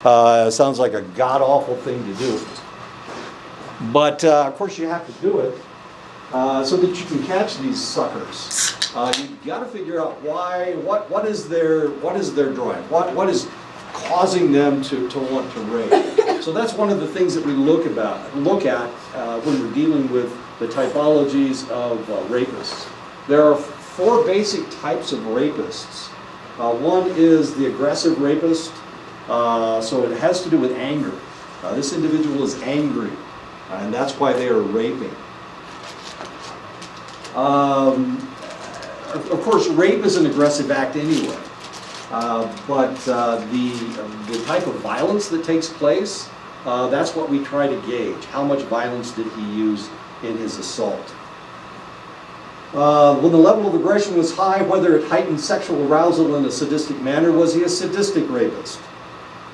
Sounds like a god-awful thing to do. But of course you have to do it so that you can catch these suckers. You've got to figure out what is their drive, what is causing them to want to rape. So that's one of the things that we look at when we're dealing with the typologies of rapists. There are 4 basic types of rapists. One is the aggressive rapist, so it has to do with anger. This individual is angry, and that's why they are raping. Of course, rape is an aggressive act anyway, but the type of violence that takes place, that's what we try to gauge. How much violence did he use in his assault? When the level of aggression was high, whether it heightened sexual arousal in a sadistic manner, was he a sadistic rapist?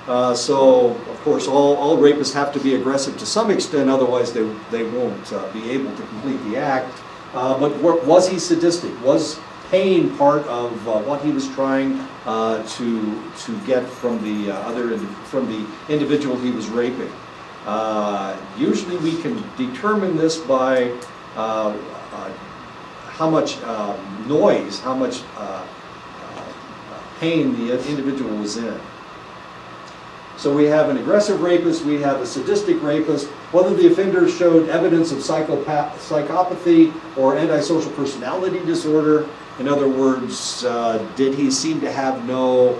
So, of course, all rapists have to be aggressive to some extent, otherwise they won't be able to complete the act. But was he sadistic? Was pain part of what he was trying to get from the individual he was raping? Usually we can determine this by how much noise, how much pain the individual was in. So we have an aggressive rapist, we have a sadistic rapist. Whether the offender showed evidence of psychopathy or antisocial personality disorder, in other words, did he seem to have no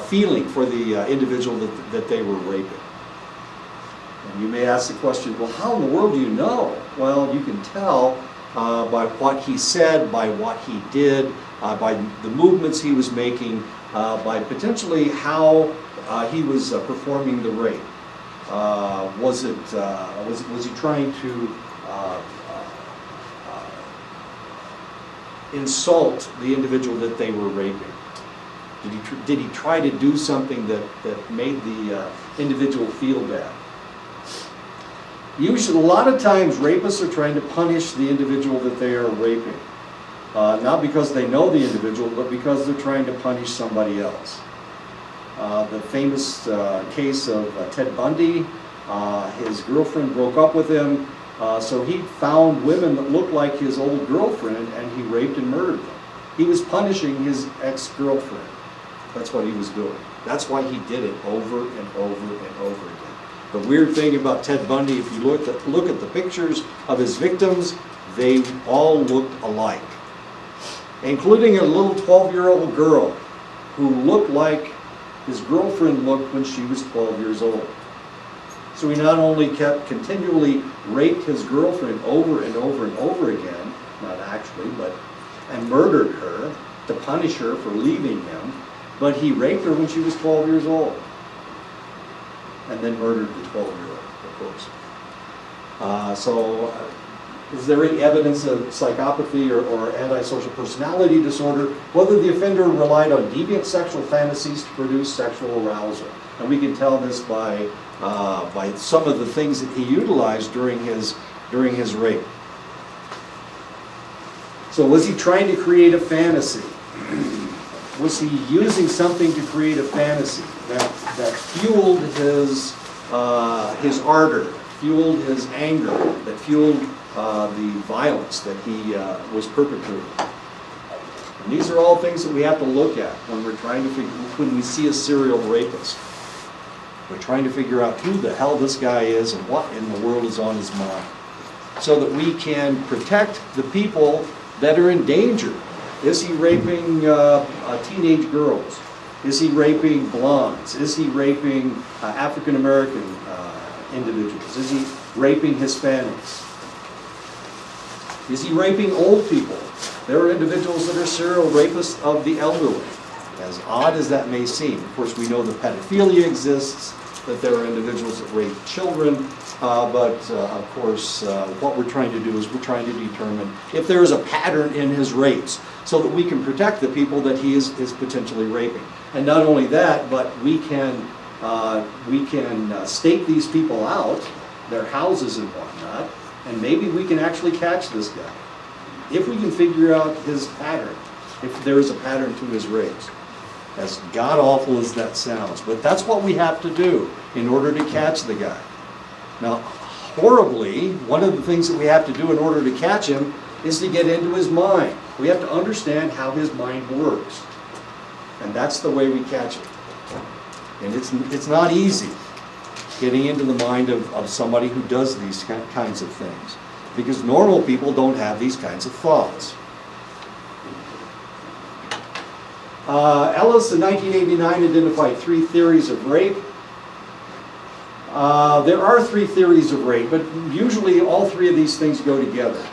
feeling for the individual that they were raping? And you may ask the question, well, how in the world do you know? Well, you can tell by what he said, by what he did, by the movements he was making, by potentially how he was performing the rape. Was he trying to insult the individual that they were raping? Did he try to do something that made the individual feel bad? Usually, a lot of times, rapists are trying to punish the individual that they are raping. Not because they know the individual, but because they're trying to punish somebody else. The famous case of Ted Bundy, his girlfriend broke up with him, so he found women that looked like his old girlfriend and he raped and murdered them. He was punishing his ex-girlfriend. That's what he was doing. That's why he did it over and over and over again. The weird thing about Ted Bundy, if you look at the pictures of his victims, they all looked alike, including a little 12-year-old girl who looked like his girlfriend looked when she was 12 years old. So he not only continually raped his girlfriend over and over and over again, not actually, and murdered her to punish her for leaving him, but he raped her when she was 12 years old. And then murdered the 12-year-old, of course. Is there any evidence of psychopathy or antisocial personality disorder? Whether the offender relied on deviant sexual fantasies to produce sexual arousal. And we can tell this by some of the things that he utilized during his rape. So was he trying to create a fantasy? Was he using something to create a fantasy that fueled his ardor, fueled his anger, that fueled the violence that he was perpetrating? And these are all things that we have to look at when we're trying to when we see a serial rapist. We're trying to figure out who the hell this guy is and what in the world is on his mind, so that we can protect the people that are in danger. Is he raping teenage girls? Is he raping blondes? Is he raping African American individuals? Is he raping Hispanics? Is he raping old people? There are individuals that are serial rapists of the elderly. As odd as that may seem. Of course, we know that pedophilia exists, that there are individuals that rape children, but of course, what we're trying to do is we're trying to determine if there is a pattern in his rapes, so that we can protect the people that he is potentially raping. And not only that, but we can stake these people out, their houses and whatnot, and maybe we can actually catch this guy if we can figure out his pattern, if there is a pattern to his rapes. as god-awful as that sounds. But that's what we have to do in order to catch the guy. Now, horribly, one of the things that we have to do in order to catch him is to get into his mind. We have to understand how his mind works. And that's the way we catch him. And it's not easy getting into the mind of somebody who does these kinds of things, because normal people don't have these kinds of thoughts. Ellis in 1989 identified 3 theories of rape. There are 3 theories of rape, but usually all 3 of these things go together.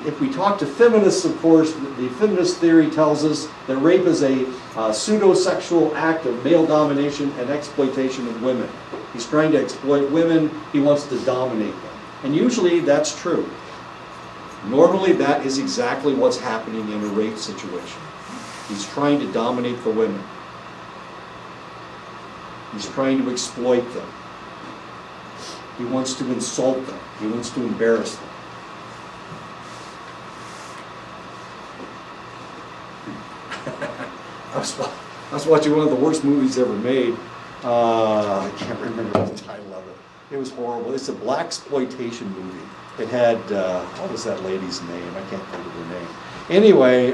If we talk to feminists, of course, the feminist theory tells us that rape is a pseudo-sexual act of male domination and exploitation of women. He's trying to exploit women, he wants to dominate them. And usually that's true. Normally that is exactly what's happening in a rape situation. He's trying to dominate the women. He's trying to exploit them. He wants to insult them. He wants to embarrass them. I was watching one of the worst movies ever made. I can't remember the title of it. It was horrible. It's a blaxploitation movie. It had, what was that lady's name? I can't think of her name. Anyway,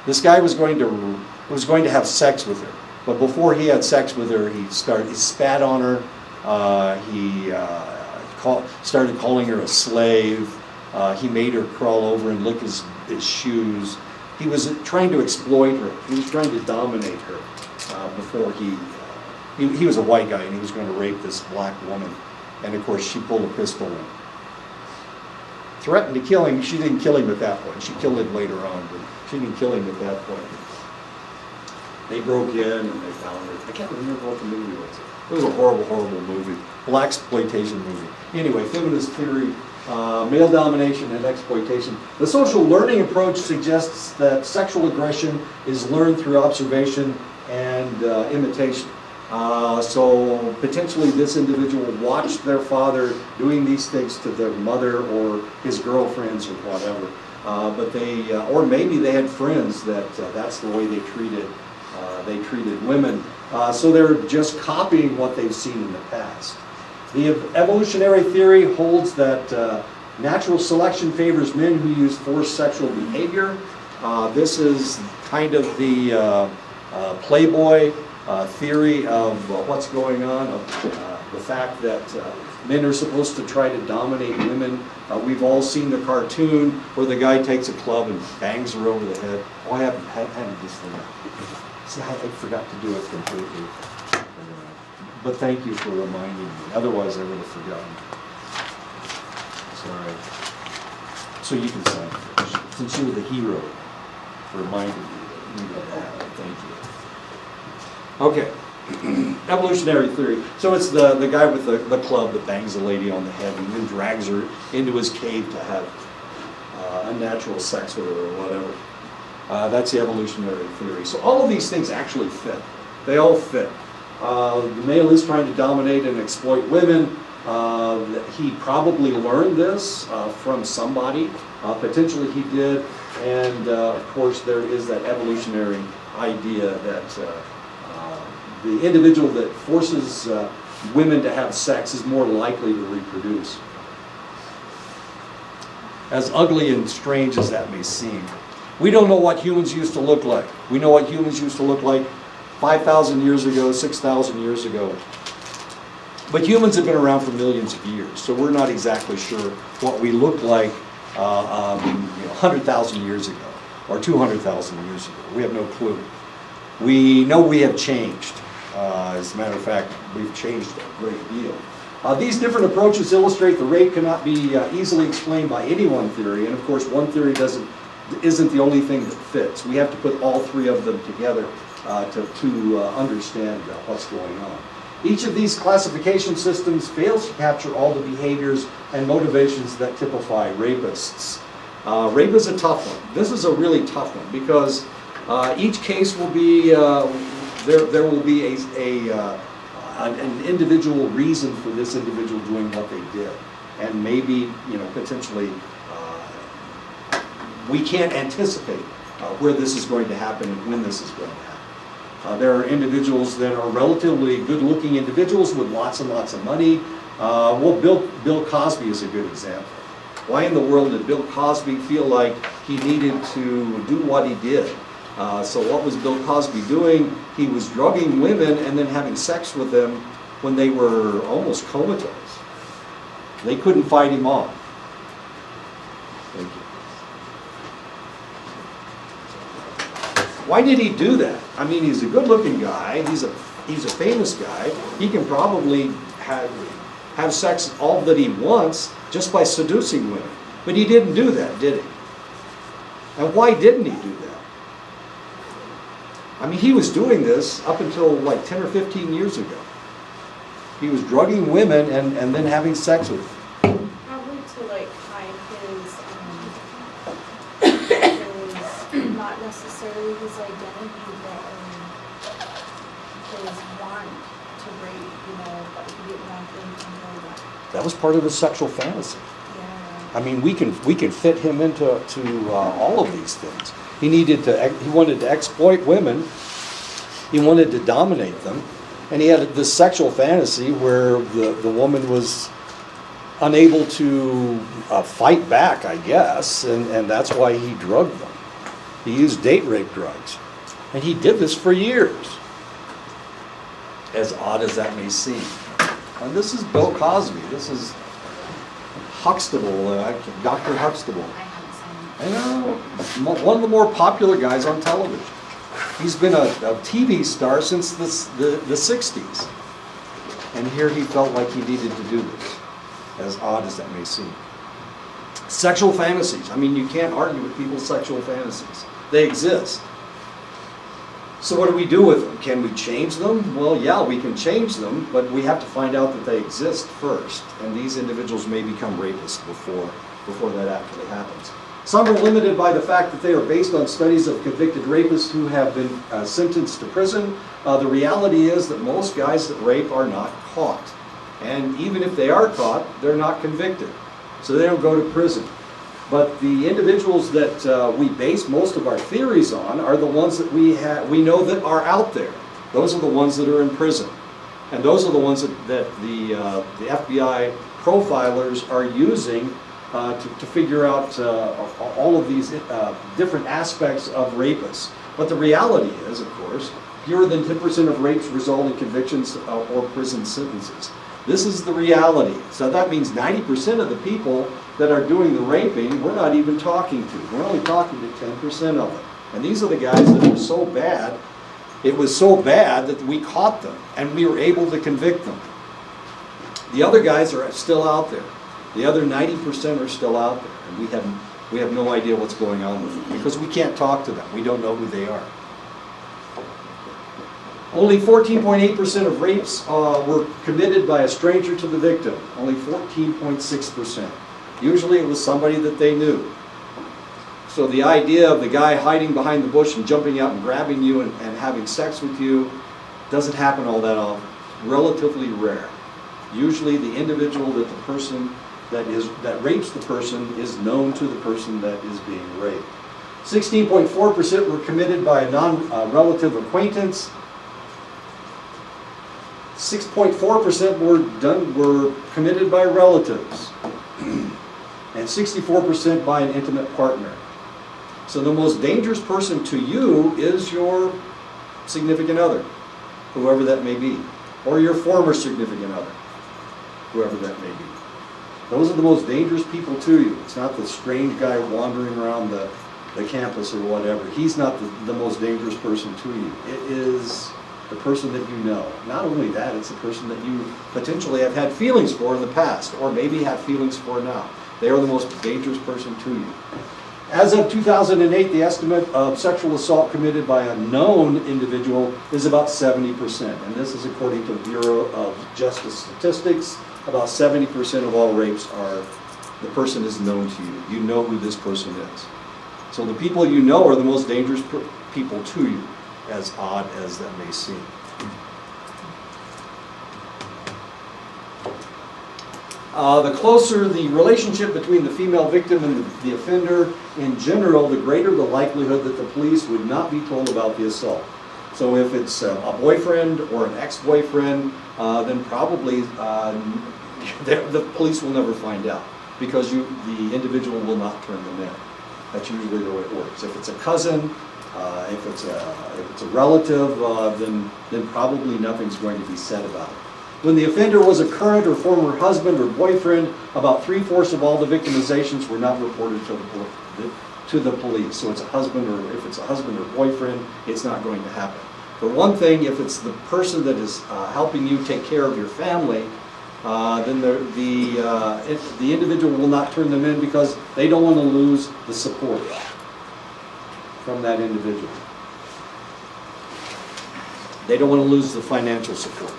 this guy was going to have sex with her. But before he had sex with her, he spat on her. He started calling her a slave. He made her crawl over and lick his shoes. He was trying to exploit her. He was trying to dominate her before he was a white guy and he was going to rape this black woman. And of course she pulled a pistol and threatened to kill him. She didn't kill him at that point. She killed him later on, but she didn't kill him at that point. They broke in and they found her. I can't remember what the movie was. It was a horrible, horrible movie. Blaxploitation movie. Anyway, feminist theory, male domination and exploitation. The social learning approach suggests that sexual aggression is learned through observation and imitation. So potentially this individual watched their father doing these things to their mother or his girlfriends or whatever. But they, or maybe they had friends that that's the way they treated women. So they're just copying what they've seen in the past. The evolutionary theory holds that natural selection favors men who use forced sexual behavior. This is kind of the Playboy theory of what's going on, of the fact that men are supposed to try to dominate women. We've all seen the cartoon where the guy takes a club and bangs her over the head. Oh, I haven't this thing. See, I forgot to do it completely. But thank you for reminding me. Otherwise, I would have forgotten. Sorry. So you can sign it. Since you were the hero for reminding me of that. Thank you. Okay. Evolutionary theory. So it's the guy with the club that bangs the lady on the head and then drags her into his cave to have unnatural sex with her or whatever. That's the evolutionary theory. So all of these things actually fit. They all fit. The male is trying to dominate and exploit women. He probably learned this from somebody. Potentially he did. And of course there is that evolutionary idea that the individual that forces women to have sex is more likely to reproduce. As ugly and strange as that may seem. We don't know what humans used to look like. We know what humans used to look like 5,000 years ago, 6,000 years ago. But humans have been around for millions of years, so we're not exactly sure what we look like 100,000 years ago or 200,000 years ago. We have no clue. We know we have changed. As a matter of fact, we've changed a great deal. These different approaches illustrate the rape cannot be easily explained by any one theory, and of course one theory isn't the only thing that fits. We have to put all 3 of them together to understand what's going on. Each of these classification systems fails to capture all the behaviors and motivations that typify rapists. Rape is a tough one. This is a really tough one because each case will be, there will be an individual reason for this individual doing what they did. And maybe, potentially, we can't anticipate where this is going to happen and when this is going to happen. There are individuals that are relatively good-looking individuals with lots and lots of money. Well, Bill Cosby is a good example. Why in the world did Bill Cosby feel like he needed to do what he did? So what was Bill Cosby doing? He was drugging women and then having sex with them when they were almost comatose. They couldn't fight him off. Thank you. Why did he do that? I mean, he's a good-looking guy. He's a famous guy. He can probably have sex all that he wants just by seducing women. But he didn't do that, did he? And why didn't he do that? I mean, he was doing this up until like 10 or 15 years ago. He was drugging women and then having sex with them. Probably to like hide his not necessarily his identity, but his want to rape, but he didn't want them to know that. That was part of his sexual fantasy. Yeah. I mean, we can fit him into all of these things. He wanted to exploit women. He wanted to dominate them, and he had this sexual fantasy where the woman was unable to fight back, I guess, and that's why he drugged them. He used date rape drugs, and he did this for years. As odd as that may seem. And this is Bill Cosby. This is Huxtable, Dr. Huxtable. I know, one of the more popular guys on television. He's been a TV star since the 60s. And here he felt like he needed to do this, as odd as that may seem. Sexual fantasies. I mean, you can't argue with people's sexual fantasies. They exist. So what do we do with them? Can we change them? Well, yeah, we can change them, but we have to find out that they exist first. And these individuals may become rapists before that actually happens. Some are limited by the fact that they are based on studies of convicted rapists who have been sentenced to prison. The reality is that most guys that rape are not caught. And even if they are caught, they're not convicted. So they don't go to prison. But the individuals that we base most of our theories on are the ones that we know that are out there. Those are the ones that are in prison. And those are the ones that the FBI profilers are using to figure out all of these different aspects of rapists. But the reality is, of course, fewer than 10% of rapes result in convictions or prison sentences. This is the reality. So that means 90% of the people that are doing the raping, we're not even talking to. We're only talking to 10% of them. And these are the guys that were so bad, it was so bad that we caught them and we were able to convict them. The other guys are still out there. The other 90% are still out there, and we have no idea what's going on with them because we can't talk to them. We don't know who they are. Only 14.8% of rapes were committed by a stranger to the victim. Only 14.6%. Usually it was somebody that they knew. So the idea of the guy hiding behind the bush and jumping out and grabbing you and having sex with you doesn't happen all that often. Relatively rare. Usually the individual that the person that rapes the person is known to the person that is being raped. 16.4% were committed by a non-relative acquaintance. 6.4% were committed by relatives. And 64% by an intimate partner. So the most dangerous person to you is your significant other, whoever that may be, or your former significant other, whoever that may be. Those are the most dangerous people to you. It's not the strange guy wandering around the campus or whatever. He's not the most dangerous person to you. It is the person that you know. Not only that, it's the person that you potentially have had feelings for in the past, or maybe have feelings for now. They are the most dangerous person to you. As of 2008, the estimate of sexual assault committed by a known individual is about 70%. And this is according to the Bureau of Justice Statistics. About 70% of all rapes the person is known to you. You know who this person is. So the people you know are the most dangerous people to you, as odd as that may seem. The closer the relationship between the female victim and the offender, in general, the greater the likelihood that the police would not be told about the assault. So if it's a boyfriend or an ex-boyfriend, then probably the police will never find out, because the individual will not turn them in. That's usually the way it works. If it's a cousin, if it's a relative, then probably nothing's going to be said about it. When the offender was a current or former husband or boyfriend, about 3/4 of all the victimizations were not reported to the police. So it's a husband, or if it's a husband or boyfriend, it's not going to happen. For one thing, if it's the person that is helping you take care of your family, then the individual will not turn them in, because they don't want to lose the support from that individual. They don't want to lose the financial support.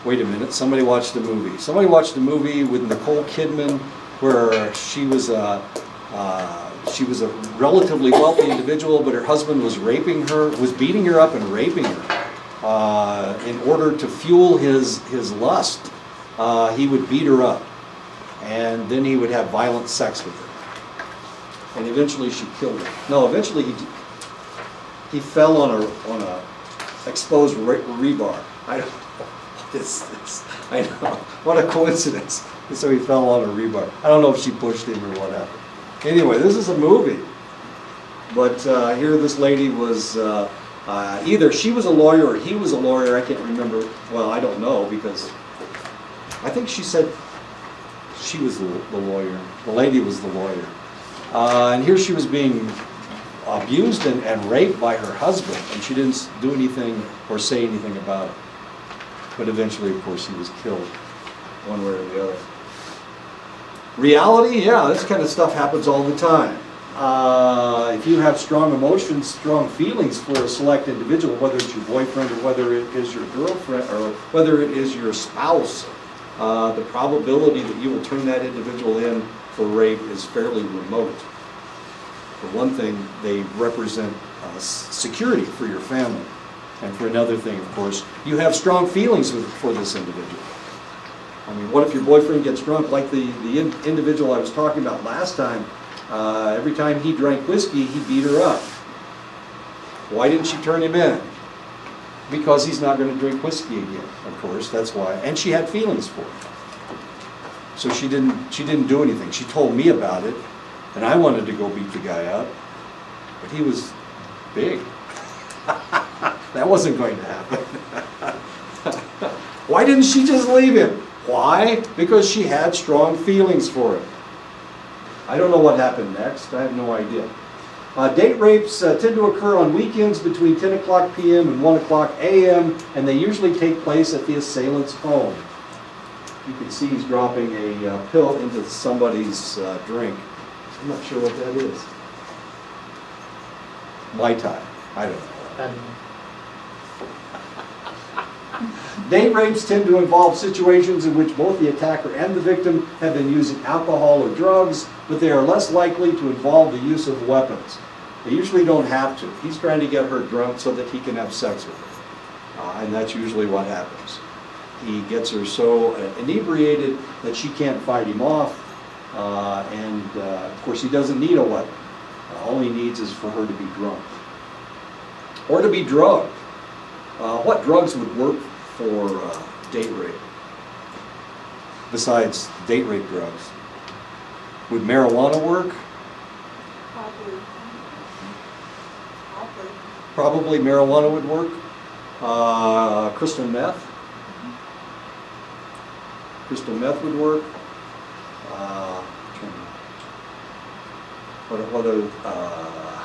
Wait a minute, somebody watched a movie. Somebody watched a movie with Nicole Kidman where she was a relatively wealthy individual, but her husband was beating her up and raping her. In order to fuel his lust, he would beat her up, and then he would have violent sex with her. And eventually she killed him. No, eventually he fell on a exposed rebar. I don't know. I know. What a coincidence. And so he fell on a rebar. I don't know if she pushed him or what happened. Anyway, this is a movie. But here this lady was, either she was a lawyer or he was a lawyer. I can't remember. Well, I don't know, because I think she said she was the lawyer. The lady was the lawyer. And here she was being abused and raped by her husband, and she didn't do anything or say anything about it. But eventually, of course, he was killed, one way or the other. Reality, yeah, this kind of stuff happens all the time. If you have strong emotions, strong feelings for a select individual, whether it's your boyfriend or whether it is your girlfriend or whether it is your spouse, the probability that you will turn that individual in for rape is fairly remote. For one thing, they represent security for your family. And for another thing, of course, you have strong feelings for this individual. I mean, what if your boyfriend gets drunk, like the individual I was talking about last time? Every time he drank whiskey, he beat her up. Why didn't she turn him in? Because he's not going to drink whiskey again, of course, that's why. And she had feelings for him. So she didn't do anything. She told me about it, and I wanted to go beat the guy up, but he was big. That wasn't going to happen. Why didn't she just leave him? Why? Because she had strong feelings for him. I don't know what happened next. I have no idea. Date rapes tend to occur on weekends between 10 o'clock p.m. and 1 o'clock a.m., and they usually take place at the assailant's home. You can see he's dropping a pill into somebody's drink. I'm not sure what that is. Mai Tai. I don't know. Date rapes tend to involve situations in which both the attacker and the victim have been using alcohol or drugs, but they are less likely to involve the use of weapons. They usually don't have to. He's trying to get her drunk so that he can have sex with her. And that's usually what happens. He gets her so inebriated that she can't fight him off. Of course, he doesn't need a weapon. All he needs is for her to be drunk. Or to be drugged. What drugs would work for date rape? Besides date rape drugs. Would marijuana work? Probably marijuana would work. Crystal meth? Crystal meth would work.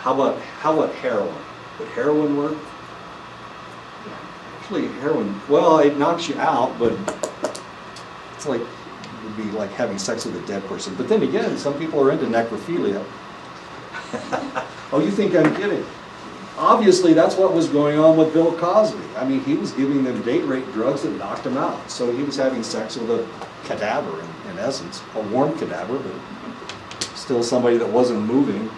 How about heroin? Would heroin work? Actually, heroin, well, it knocks you out, but it's like, it would be like having sex with a dead person. But then again, some people are into necrophilia. Oh, you think I'm kidding? Obviously, that's what was going on with Bill Cosby. I mean, he was giving them date rape drugs that knocked him out. So he was having sex with a cadaver, in essence. A warm cadaver, but still somebody that wasn't moving,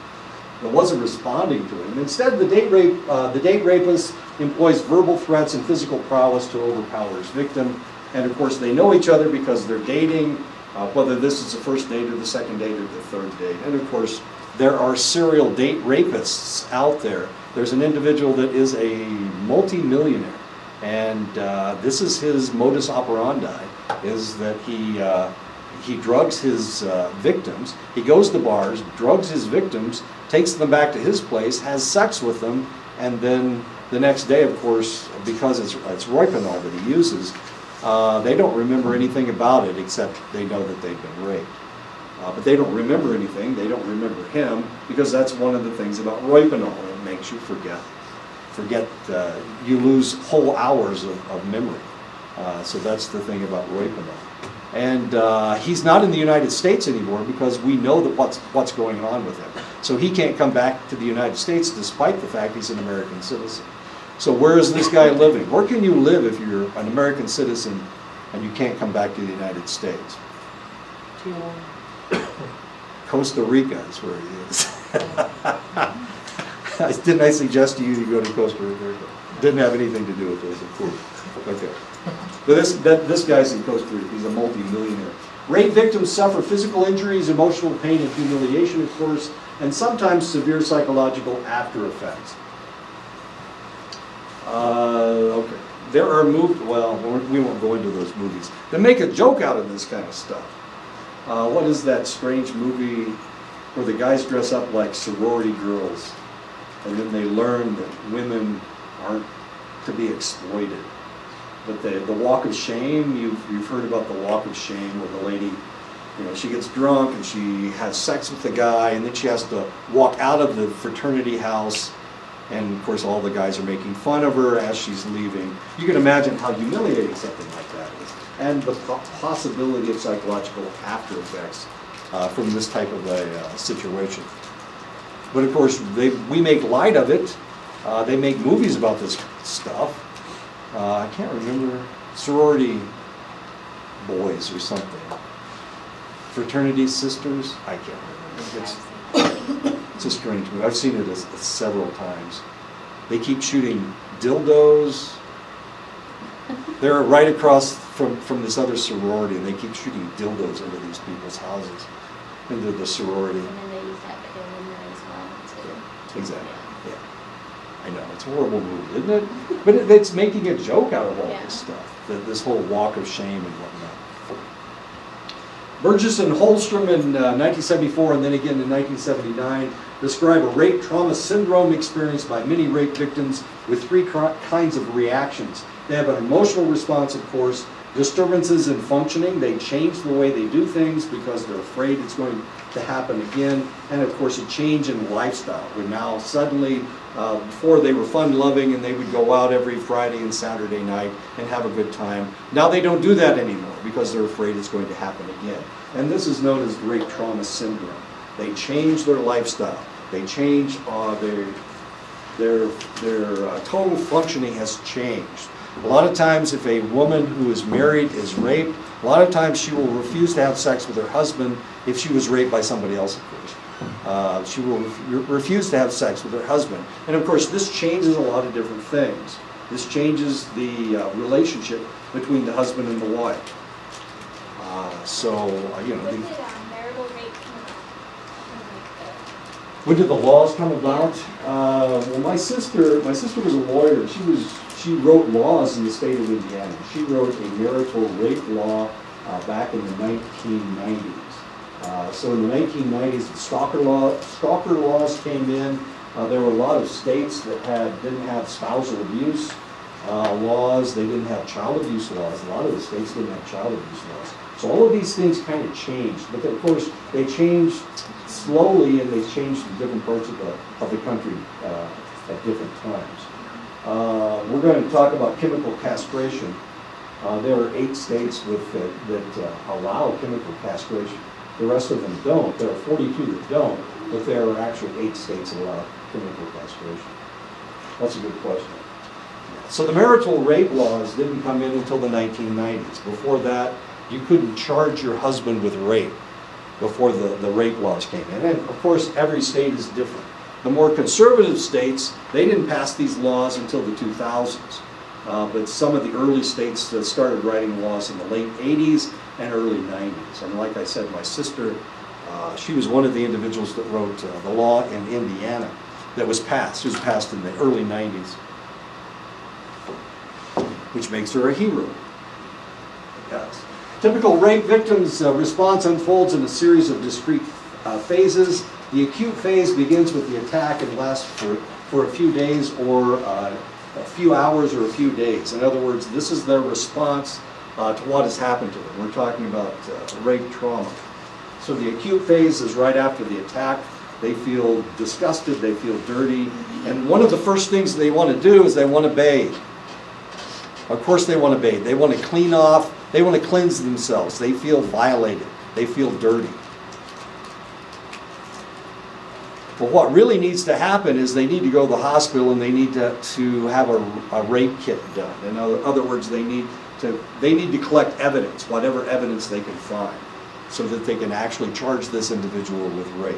that wasn't responding to him. Instead, the date rapist employs verbal threats and physical prowess to overpower his victim. And of course, they know each other because they're dating, whether this is the first date or the second date or the third date. And of course, there are serial date rapists out there. There's an individual that is a multi-millionaire, and this is his modus operandi, is that he drugs his victims. He goes to bars, drugs his victims, takes them back to his place, has sex with them, and then the next day, of course, because it's rohypnol that he uses, they don't remember anything about it except they know that they've been raped. But they don't remember anything, they don't remember him, because that's one of the things about rohypnol. It makes you forget. You lose whole hours of memory. So that's the thing about rohypnol. And he's not in the United States anymore because we know that what's going on with him. So he can't come back to the United States despite the fact he's an American citizen. So where is this guy living? Where can you live if you're an American citizen and you can't come back to the United States? Costa Rica is where he is. Didn't I suggest to you to go to Costa Rica? Didn't have anything to do with this, of course. Okay. But this guy's in Costa Rica. He's a multi-millionaire. Rape victims suffer physical injuries, emotional pain, and humiliation, of course, and sometimes severe psychological after effects. Okay. There are movies, well, we won't go into those movies. They make a joke out of this kind of stuff. What is that strange movie where the guys dress up like sorority girls and then they learn that women aren't to be exploited? But the walk of shame, you've heard about the walk of shame where the lady, she gets drunk and she has sex with the guy and then she has to walk out of the fraternity house, and of course all the guys are making fun of her as she's leaving. You can imagine how humiliating something like that is, and the possibility of psychological after effects from this type of a situation. But of course we make light of it. They make movies about this stuff. I can't remember, sorority boys or something. Fraternity sisters? I can't remember. It's a strange movie. I've seen it several times. They keep shooting dildos. They're right across from this other sorority, and they keep shooting dildos into these people's houses, into the sorority. And then they use that pill in there as well, too. Exactly. Yeah. I know, it's a horrible movie, isn't it? But it's making a joke out of all this stuff, this whole walk of shame and whatnot. Burgess and Holstrom in 1974 and then again in 1979 describe a rape trauma syndrome experienced by many rape victims with three kinds of reactions. They have an emotional response, of course, disturbances in functioning. They change the way they do things because they're afraid it's going to happen again. And of course, a change in lifestyle, where now suddenly, before they were fun-loving and they would go out every Friday and Saturday night and have a good time. Now they don't do that anymore because they're afraid it's going to happen again. And this is known as rape trauma syndrome. They change their lifestyle. They change their total functioning has changed. A lot of times if a woman who is married is raped, a lot of times she will refuse to have sex with her husband if she was raped by somebody else, of course. She will refuse to have sex with her husband. And of course this changes a lot of different things. This changes the relationship between the husband and the wife. Marital rape when did the laws come about? Well, my sister was a lawyer. She wrote laws in the state of Indiana. She wrote a marital rape law back in the 1990s. So in the 1990s, the stalker laws came in. There were a lot of states that didn't have spousal abuse laws. They didn't have child abuse laws. A lot of the states didn't have child abuse laws. So all of these things kind of changed. But of course, they changed slowly, and they changed in different parts of the country at different times. We're going to talk about chemical castration. There are 8 states that allow chemical castration. The rest of them don't. There are 42 that don't, but there are actually 8 states that allow chemical castration. That's a good question. So the marital rape laws didn't come in until the 1990s. Before that, you couldn't charge your husband with rape before the rape laws came in. And of course, every state is different. The more conservative states, they didn't pass these laws until the 2000s. But some of the early states started writing laws in the late 80s and early 90s. And like I said, my sister She was one of the individuals that wrote the law in Indiana that was passed. It was passed in the early 90s, which makes her a hero. Yes. Typical rape victim's response unfolds in a series of discrete phases. The acute phase begins with the attack and lasts for a few days or a few hours or a few days. In other words, this is their response to what has happened to them. We're talking about rape trauma. So the acute phase is right after the attack. They feel disgusted, they feel dirty, and one of the first things they want to do is they want to bathe. Of course they want to bathe. They want to clean off, they want to cleanse themselves. They feel violated, they feel dirty. But what really needs to happen is they need to go to the hospital and they need to have a rape kit done. In other words, they need to collect evidence, whatever evidence they can find, so that they can actually charge this individual with rape.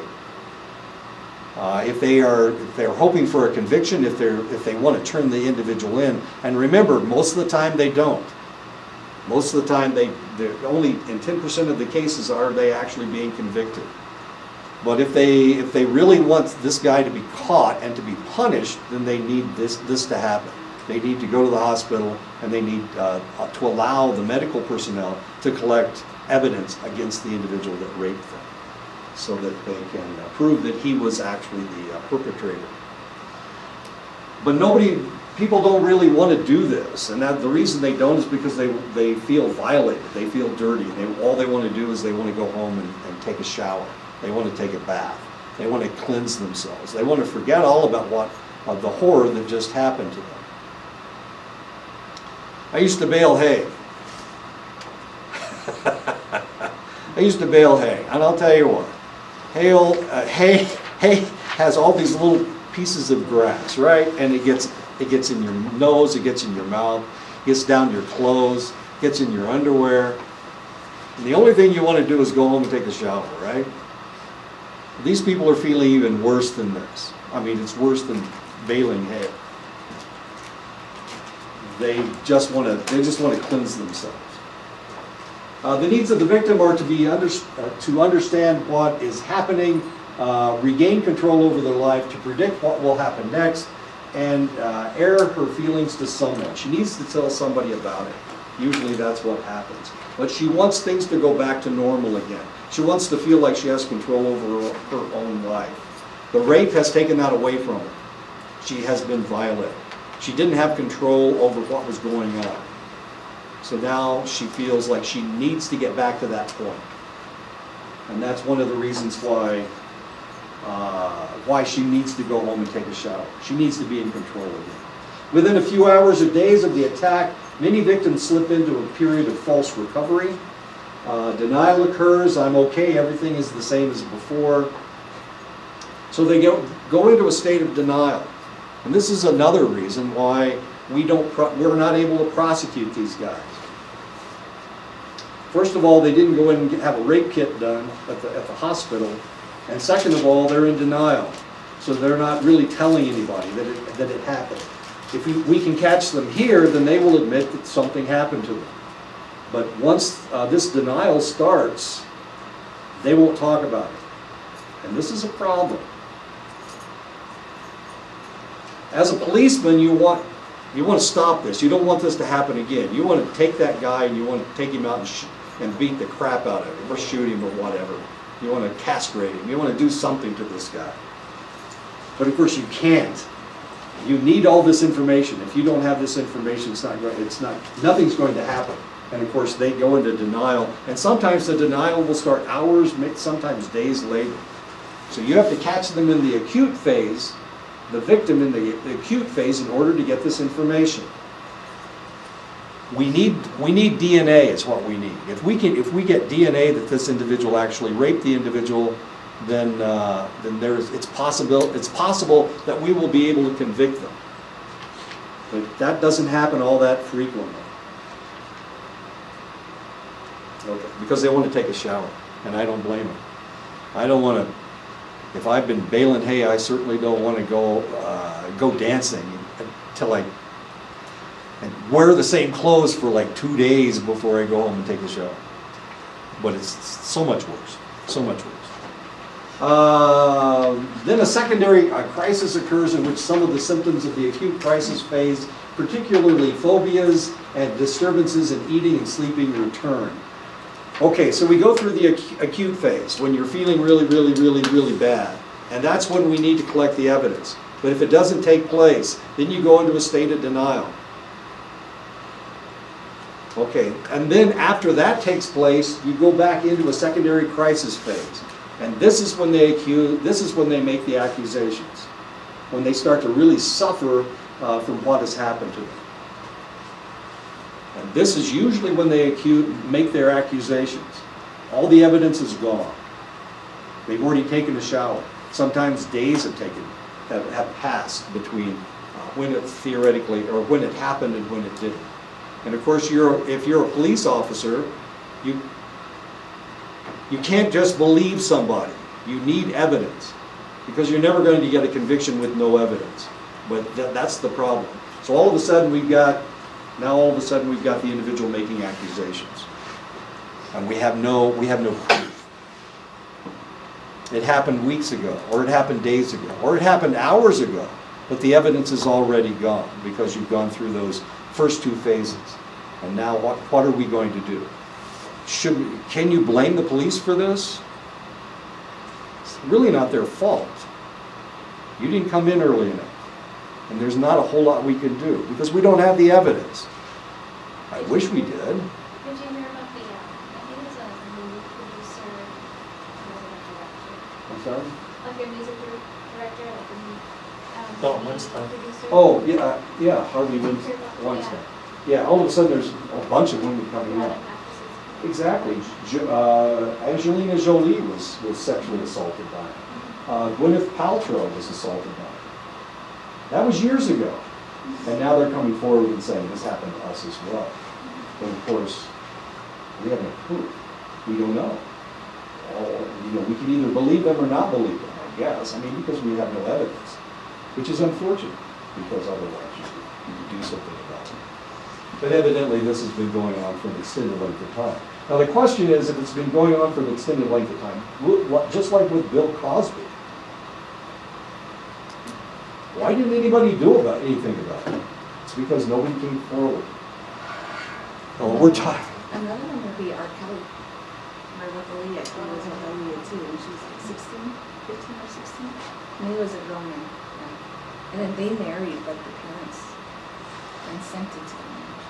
If they're hoping for a conviction, if they want to turn the individual in, and remember, most of the time they don't. Most of the time they're only in 10% of the cases are they actually being convicted. But if they really want this guy to be caught and to be punished, then they need this to happen. They need to go to the hospital and they need to allow the medical personnel to collect evidence against the individual that raped them, so that they can prove that he was actually the perpetrator. But people don't really want to do this, and the reason they don't is because they feel violated, they feel dirty, and all they want to do is they want to go home and take a shower. They want to take a bath. They want to cleanse themselves. They want to forget all about the horror that just happened to them. I used to bale hay. I used to bale hay, and I'll tell you what, hay has all these little pieces of grass, right? And it gets in your nose, it gets in your mouth, it gets down your clothes, gets in your underwear. And the only thing you want to do is go home and take a shower, right? These people are feeling even worse than this. I mean, it's worse than baling hay. They just want to cleanse themselves. The needs of the victim are to understand what is happening, regain control over their life, to predict what will happen next, and air her feelings to someone. She needs to tell somebody about it. Usually that's what happens. But she wants things to go back to normal again. She wants to feel like she has control over her own life. The rape has taken that away from her. She has been violated. She didn't have control over what was going on. So now she feels like she needs to get back to that point. And that's one of the reasons why she needs to go home and take a shower. She needs to be in control again. Within a few hours or days of the attack, many victims slip into a period of false recovery. Denial occurs. I'm okay, everything is the same as before. So they go into a state of denial. And this is another reason why we're not able to prosecute these guys. First of all, they didn't go in and have a rape kit done at the hospital. And second of all, they're in denial. So they're not really telling anybody that it happened. If we can catch them here, then they will admit that something happened to them. But once this denial starts, they won't talk about it. And this is a problem. As a policeman, you want to stop this. You don't want this to happen again. You want to take that guy and you want to take him out and beat the crap out of him, or shoot him, or whatever. You want to castrate him. You want to do something to this guy. But of course you can't. You need all this information. If you don't have this information, nothing's going to happen. And of course they go into denial. And sometimes the denial will start hours, sometimes days later. So you have to catch them in the acute phase, the victim in the acute phase, in order to get this information. We need DNA is what we need. If we get DNA that this individual actually raped the individual, then it's possible that we will be able to convict them. But that doesn't happen all that frequently. Okay, because they want to take a shower, and I don't blame them. I don't want to. If I've been baling hay, I certainly don't want to go dancing until I wear the same clothes for like 2 days before I go home and take a shower. But it's so much worse, so much worse. Then a secondary crisis occurs in which some of the symptoms of the acute crisis phase, particularly phobias and disturbances in eating and sleeping, return. Okay, so we go through the acute phase when you're feeling really, really, really, really bad. And that's when we need to collect the evidence. But if it doesn't take place, then you go into a state of denial. Okay, and then after that takes place, you go back into a secondary crisis phase. And this is when they make the accusations. When they start to really suffer from what has happened to them. And this is usually when they make their accusations. All the evidence is gone. They've already taken a shower. Sometimes days have passed between when it theoretically, or when it happened and when it didn't. And of course, if you're a police officer, you can't just believe somebody. You need evidence, because you're never going to get a conviction with no evidence. But that's the problem. So all of a sudden we've got the individual making accusations, and we have no proof. It happened weeks ago, or it happened days ago, or it happened hours ago, but the evidence is already gone because you've gone through those first two phases. And now what are we going to do? Can you blame the police for this? It's really not their fault. You didn't come in early enough. And there's not a whole lot we can do because we don't have the evidence. I wish we did. Did you hear about the, I think it was a movie producer, I'm sorry? like a music director, like a Oh, Winston. producer? Oh, yeah, Harvey Heard about that? Weinstein. Yeah, all of a sudden there's a bunch of women coming Yeah, out. like actresses. Exactly. Angelina Jolie was sexually assaulted by him. Gwyneth Paltrow was assaulted by him. That was years ago. And now they're coming forward and saying this happened to us as well. But of course, we have no proof. We don't know. We can either believe them or not believe them, I guess. I mean, because we have no evidence, which is unfortunate, because otherwise you could do something about it. But evidently this has been going on for an extended length of time. Now the question is, if it's been going on for an extended length of time, just like with Bill Cosby, why didn't anybody do anything about it? It's because nobody came forward. Oh, we're talking. Another one would be R. Kelly. Remember the lady at Kelly was in Italy too, and she was like 16, 15 or 16. And he was a grown man. Yeah. And then they married, but the parents consented to the marriage.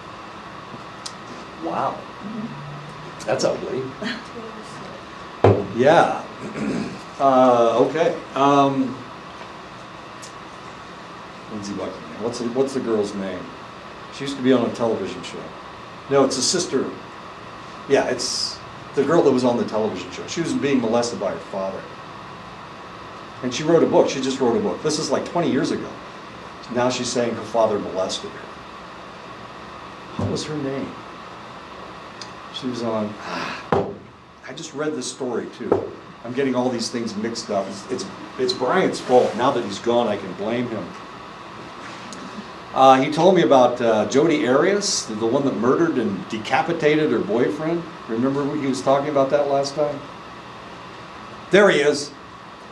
Wow. Mm-hmm. That's ugly. Yeah. Okay. Lindsay Buckingham. What's the girl's name? She used to be on a television show. No, it's a sister. Yeah, it's the girl that was on the television show. She was being molested by her father. And she wrote a book. She just wrote a book. This is like 20 years ago. Now she's saying her father molested her. What was her name? She was on... I just read this story too. I'm getting all these things mixed up. It's Brian's fault. Now that he's gone, I can blame him. He told me about Jodi Arias, the one that murdered and decapitated her boyfriend. Remember he was talking about that last time? There he is.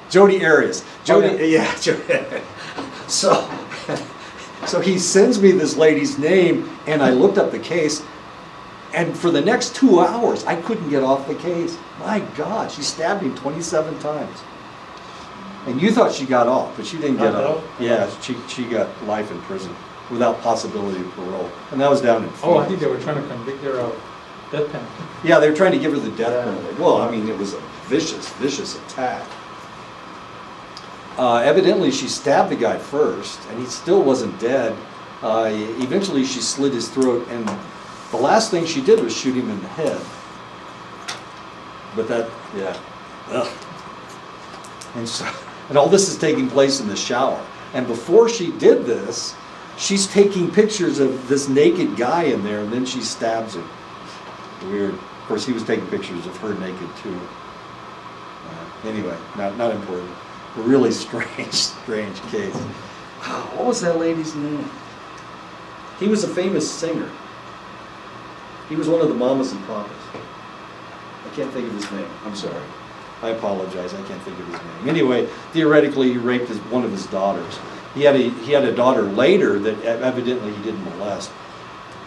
Jodi Arias. Yeah, Jodi. So he sends me this lady's name, and I looked up the case, and for the next 2 hours, I couldn't get off the case. My God, she stabbed him 27 times. And you thought she got off, but she didn't get off. Yeah, she got life in prison without possibility of parole. And that was down in Phoenix. Oh, I think they were trying to convict her of death penalty. Yeah, they were trying to give her the death Yeah. penalty. Well, I mean, it was a vicious attack. Evidently, she stabbed the guy first, and he still wasn't dead. Eventually, she slit his throat, and the last thing she did was shoot him in the head. But ugh. And all this is taking place in the shower. And before she did this, she's taking pictures of this naked guy in there, and then she stabs him. Weird. Of course, he was taking pictures of her naked too. Anyway, not important. A really strange case. What was that lady's name? He was a famous singer. He was one of the Mamas and Papas. I can't think of his name. I'm sorry. I apologize, I can't think of his name. Anyway, theoretically, he raped one of his daughters. He had a daughter later that evidently he didn't molest.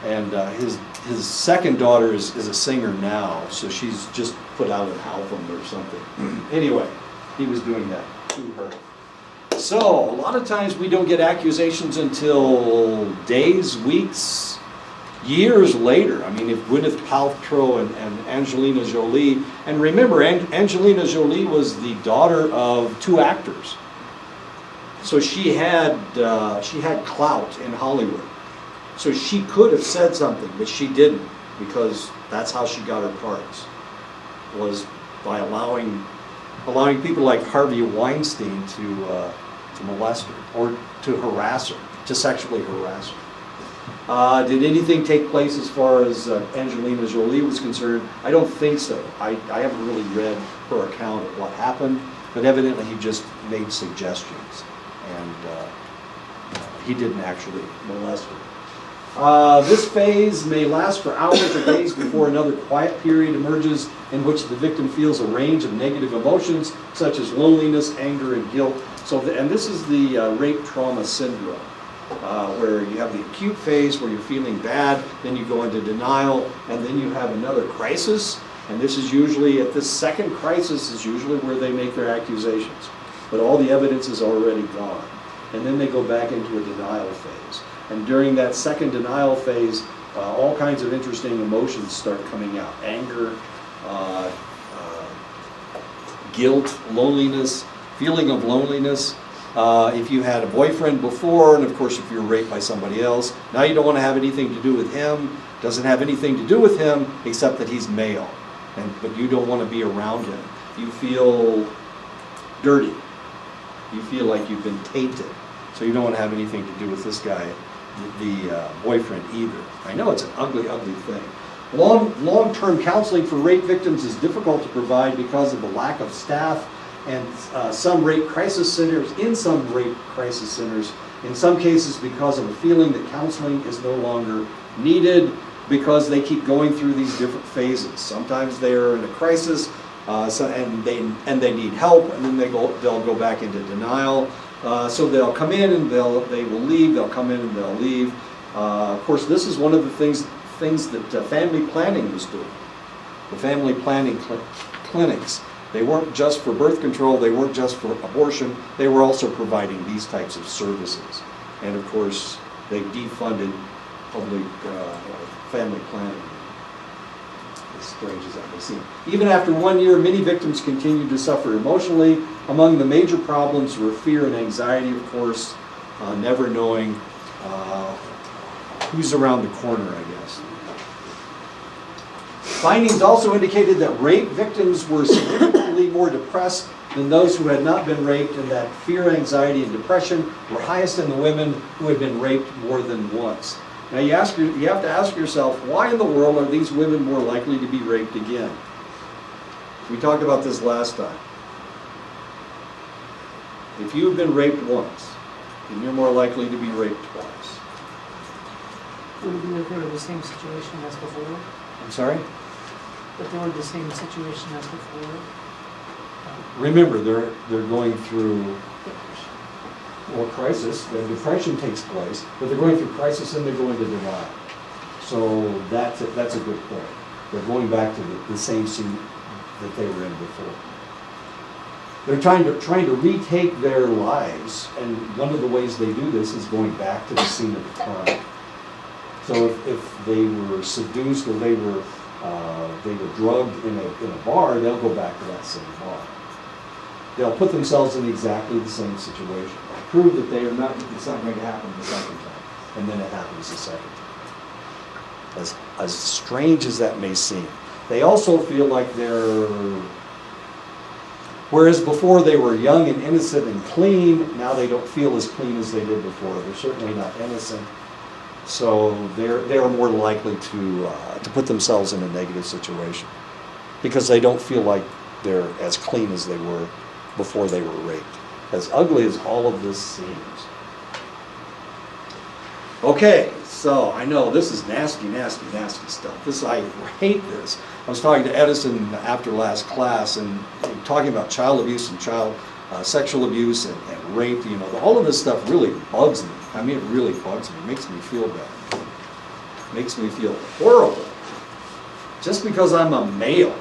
And his second daughter is a singer now, so she's just put out an album or something. Anyway, he was doing that to her. So, a lot of times we don't get accusations until days, weeks, years later. I mean, if Gwyneth Paltrow and Angelina Jolie, and remember, Angelina Jolie was the daughter of 2 actors. So she had clout in Hollywood. So she could have said something, but she didn't, because that's how she got her parts, was by allowing people like Harvey Weinstein to molest her, or to harass her, to sexually harass her. Did anything take place as far as Angelina Jolie was concerned? I don't think so. I haven't really read her account of what happened, but evidently he just made suggestions, and he didn't actually molest her. This phase may last for hours or days before another quiet period emerges in which the victim feels a range of negative emotions such as loneliness, anger, and guilt. And this is the rape trauma syndrome, where you have the acute phase where you're feeling bad, then you go into denial, and then you have another crisis. And this is usually, at this second crisis, is usually where they make their accusations. But all the evidence is already gone. And then they go back into a denial phase. And during that second denial phase, all kinds of interesting emotions start coming out. Anger, guilt, loneliness, feeling of loneliness. If you had a boyfriend before, and of course if you're raped by somebody else, now you don't want to have anything to do with him. Doesn't have anything to do with him except that he's male. But you don't want to be around him. You feel dirty. You feel like you've been tainted. So you don't want to have anything to do with this guy, the boyfriend, either. I know it's an ugly, ugly thing. Long-term counseling for rape victims is difficult to provide because of the lack of staff and some rape crisis centers, in some cases because of a feeling that counseling is no longer needed because they keep going through these different phases. Sometimes they're in a crisis and they need help, and then they'll go back into denial. So they'll come in and they will leave, they'll come in and they'll leave. Of course, this is one of the things that family planning was doing. The family planning clinics. They weren't just for birth control, they weren't just for abortion, they were also providing these types of services. And of course, they defunded public family planning. As strange as that may seem. Even after 1 year, many victims continued to suffer emotionally. Among the major problems were fear and anxiety, of course, never knowing who's around the corner, I guess. Findings also indicated that rape victims were significantly more depressed than those who had not been raped, and that fear, anxiety, and depression were highest in the women who had been raped more than once. Now you have to ask yourself, why in the world are these women more likely to be raped again? We talked about this last time. If you have been raped once, then you're more likely to be raped twice. Would it be if they were the same situation as before? I'm sorry? If they were the same situation as before? Remember, they're going through more crisis. The depression takes place, but they're going through crisis and they're going to denial. So that's a good point. They're going back to the same scene that they were in before. They're trying to retake their lives, and one of the ways they do this is going back to the scene of the crime. So if they were seduced or they were drugged in a bar, they'll go back to that same bar. They'll put themselves in exactly the same situation. Prove that it's not going to happen the second time, and then it happens the second time. As strange as that may seem. They also feel like whereas before they were young and innocent and clean, now they don't feel as clean as they did before. They're certainly not innocent. So they're more likely to put themselves in a negative situation because they don't feel like they're as clean as they were before they were raped. As ugly as all of this seems. Okay, so I know this is nasty, nasty, nasty stuff. I hate this. I was talking to Edison after last class and talking about child abuse and child sexual abuse and rape. You know, all of this stuff really bugs me. I mean, it really bugs me. It makes me feel bad. It makes me feel horrible. Just because I'm a male.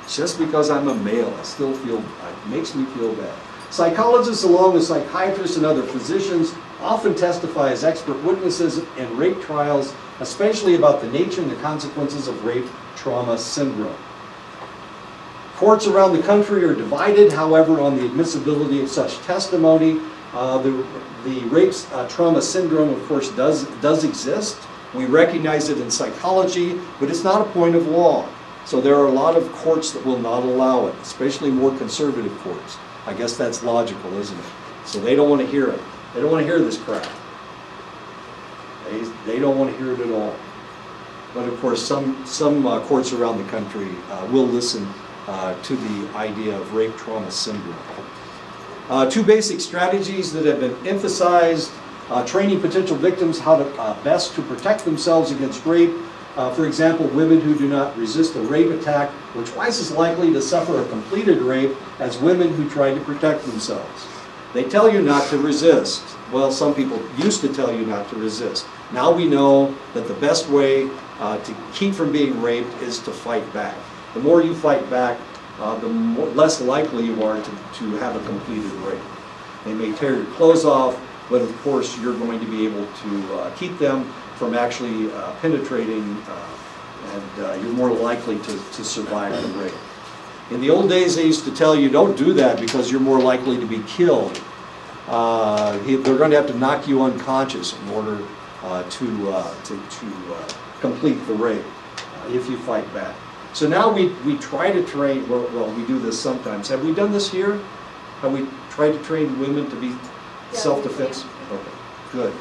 Just because I'm a male, it makes me feel bad. Psychologists, along with psychiatrists and other physicians, often testify as expert witnesses in rape trials, especially about the nature and the consequences of rape trauma syndrome. Courts around the country are divided, however, on the admissibility of such testimony. The rape trauma syndrome, of course, does exist. We recognize it in psychology, but it's not a point of law. So there are a lot of courts that will not allow it, especially more conservative courts. I guess that's logical, isn't it? So they don't want to hear it. They don't want to hear this crap. They don't want to hear it at all. But of course, some courts around the country will listen to the idea of rape trauma syndrome. Two basic strategies that have been emphasized: training potential victims how to best to protect themselves against rape. For example, women who do not resist a rape attack were twice as likely to suffer a completed rape as women who tried to protect themselves. They tell you not to resist. Well, some people used to tell you not to resist. Now we know that the best way to keep from being raped is to fight back. The more you fight back, the less likely you are to have a completed rape. They may tear your clothes off, but of course you're going to be able to keep them from actually penetrating, and you're more likely to survive the rape. In the old days, they used to tell you, don't do that because you're more likely to be killed. They're going to have to knock you unconscious in order to complete the rape if you fight back. So now we try to train, well, we do this sometimes. Have we done this here? Have we tried to train women to be self-defense? Okay, good.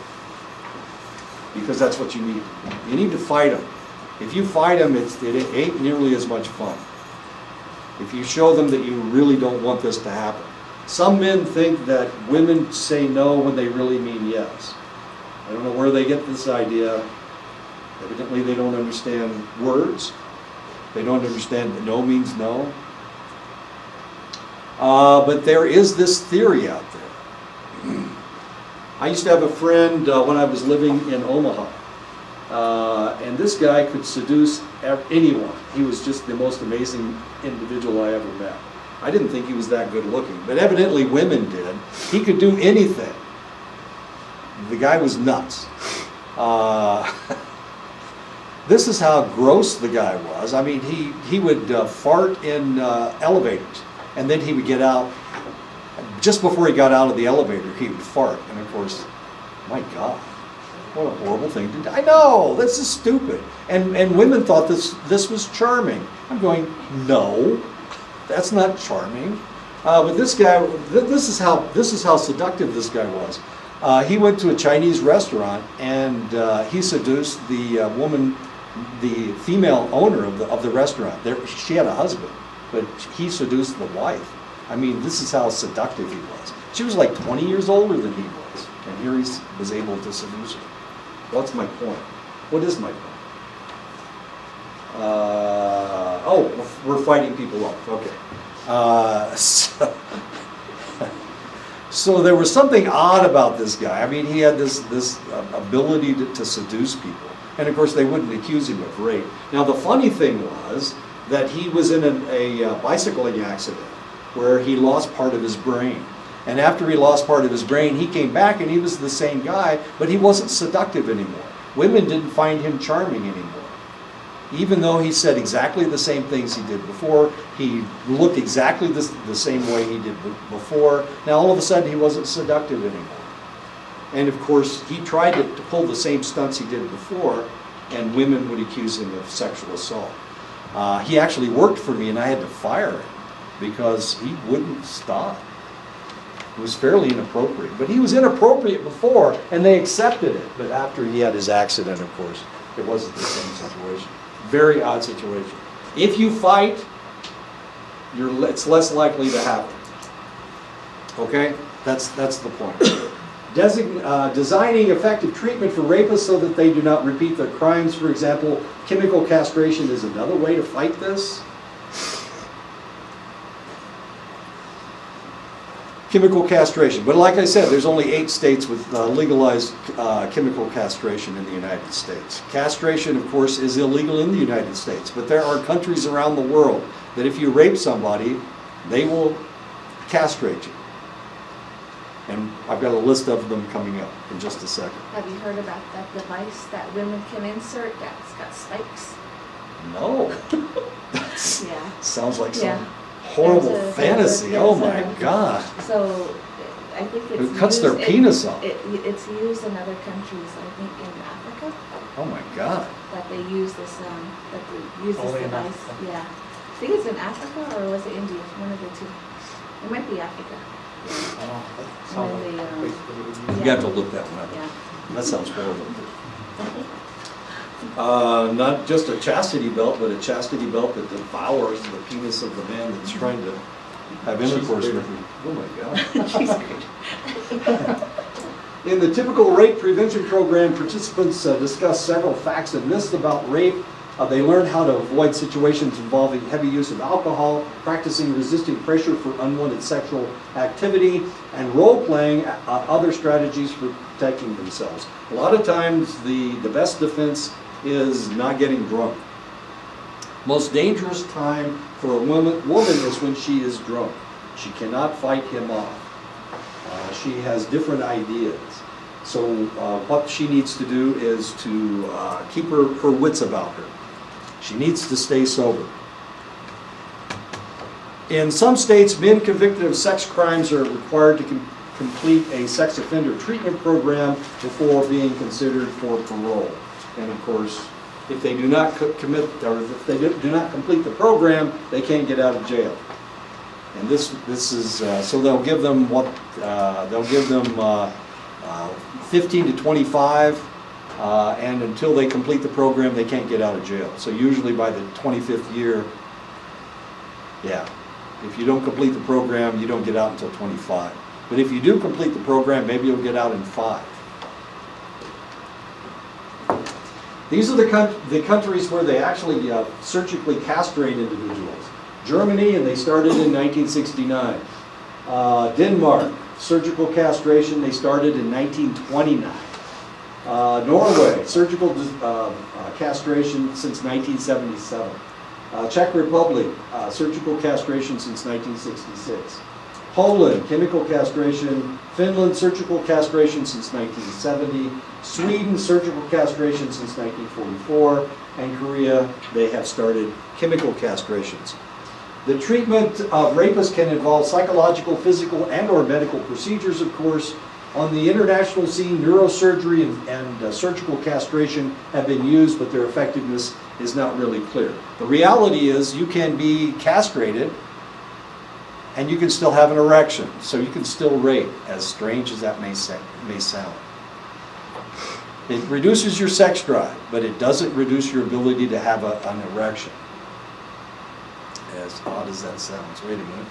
Because that's what you need. You need to fight them. If you fight them, it ain't nearly as much fun. If you show them that you really don't want this to happen. Some men think that women say no when they really mean yes. I don't know where they get this idea. Evidently they don't understand words. They don't understand that no means no. But there is this theory out there. I used to have a friend when I was living in Omaha, and this guy could seduce anyone. He was just the most amazing individual I ever met. I didn't think he was that good looking, but evidently women did. He could do anything. The guy was nuts. This is how gross the guy was. I mean, he would fart in elevators, and then he would get out. Just before he got out of the elevator, he would fart. And of course, my God, what a horrible thing to do. I know, this is stupid. And women thought this was charming. I'm going, no, that's not charming. But this guy, this is how seductive this guy was. He went to a Chinese restaurant and he seduced the woman, the female owner of the restaurant. She had a husband, but he seduced the wife. I mean, this is how seductive he was. She was like 20 years older than he was, and here he was able to seduce her. What's my point? What is my point? We're fighting people up. Okay. So there was something odd about this guy. I mean, he had this ability to seduce people, and of course they wouldn't accuse him of rape. Now the funny thing was that he was in a bicycling accident where he lost part of his brain. And after he lost part of his brain, he came back and he was the same guy, but he wasn't seductive anymore. Women didn't find him charming anymore. Even though he said exactly the same things he did before, he looked exactly the same way he did before. Now all of a sudden he wasn't seductive anymore. And of course he tried to pull the same stunts he did before, and women would accuse him of sexual assault. He actually worked for me and I had to fire him because he wouldn't stop. It was fairly inappropriate. But he was inappropriate before, and they accepted it. But after he had his accident, of course, it wasn't the same situation. Very odd situation. If you fight, it's less likely to happen. Okay? That's the point. Designing effective treatment for rapists so that they do not repeat their crimes. For example, chemical castration is another way to fight this. Chemical castration. But like I said, there's only 8 states with legalized chemical castration in the United States. Castration, of course, is illegal in the United States, but there are countries around the world that if you rape somebody, they will castrate you. And I've got a list of them coming up in just a second. Have you heard about that device that women can insert that's got spikes? No. That Yeah. sounds like some Yeah. horrible There's a- fantasy. there's Oh a- my God. So, I think it's It cuts their penis off. It's used in other countries, I think in Africa, Oh my God. that they use this, that they use this Only in device. Africa. Yeah. I think it's in Africa or was it India? One of the two. It might be Africa. I don't know, that sounds When like they, basically You have to look that one up. Yeah. That sounds horrible. Not just a chastity belt, but a chastity belt that devours the penis of the man that's trying to have intercourse with you. Oh my God. She's great. In the typical rape prevention program, participants discuss several facts and myths about rape. They learn how to avoid situations involving heavy use of alcohol, practicing resisting pressure for unwanted sexual activity, and role-playing other strategies for protecting themselves. A lot of times, the best defense is not getting drunk. Most dangerous time for a woman is when she is drunk. She cannot fight him off. She has different ideas. So what she needs to do is to keep her wits about her. She needs to stay sober. In some states, men convicted of sex crimes are required to complete a sex offender treatment program before being considered for parole. And of course, if they do not commit, or if they do not complete the program, they can't get out of jail. And this is so they'll give them 15 to 25. And until they complete the program, they can't get out of jail. So usually by the 25th year, yeah, if you don't complete the program, you don't get out until 25. But if you do complete the program, maybe you'll get out in 5. These are the countries where they actually surgically castrate individuals. Germany, and they started in 1969. Denmark, surgical castration, they started in 1929. Norway, surgical castration since 1977. Czech Republic, surgical castration since 1966. Poland, chemical castration. Finland, surgical castration since 1970. Sweden, surgical castration since 1944. And Korea, they have started chemical castrations. The treatment of rapists can involve psychological, physical, and/or medical procedures, of course. On the international scene, neurosurgery and surgical castration have been used, but their effectiveness is not really clear. The reality is you can be castrated and you can still have an erection, so you can still rape, as strange as that may sound. It reduces your sex drive, but it doesn't reduce your ability to have an erection. As odd as that sounds. Wait a minute.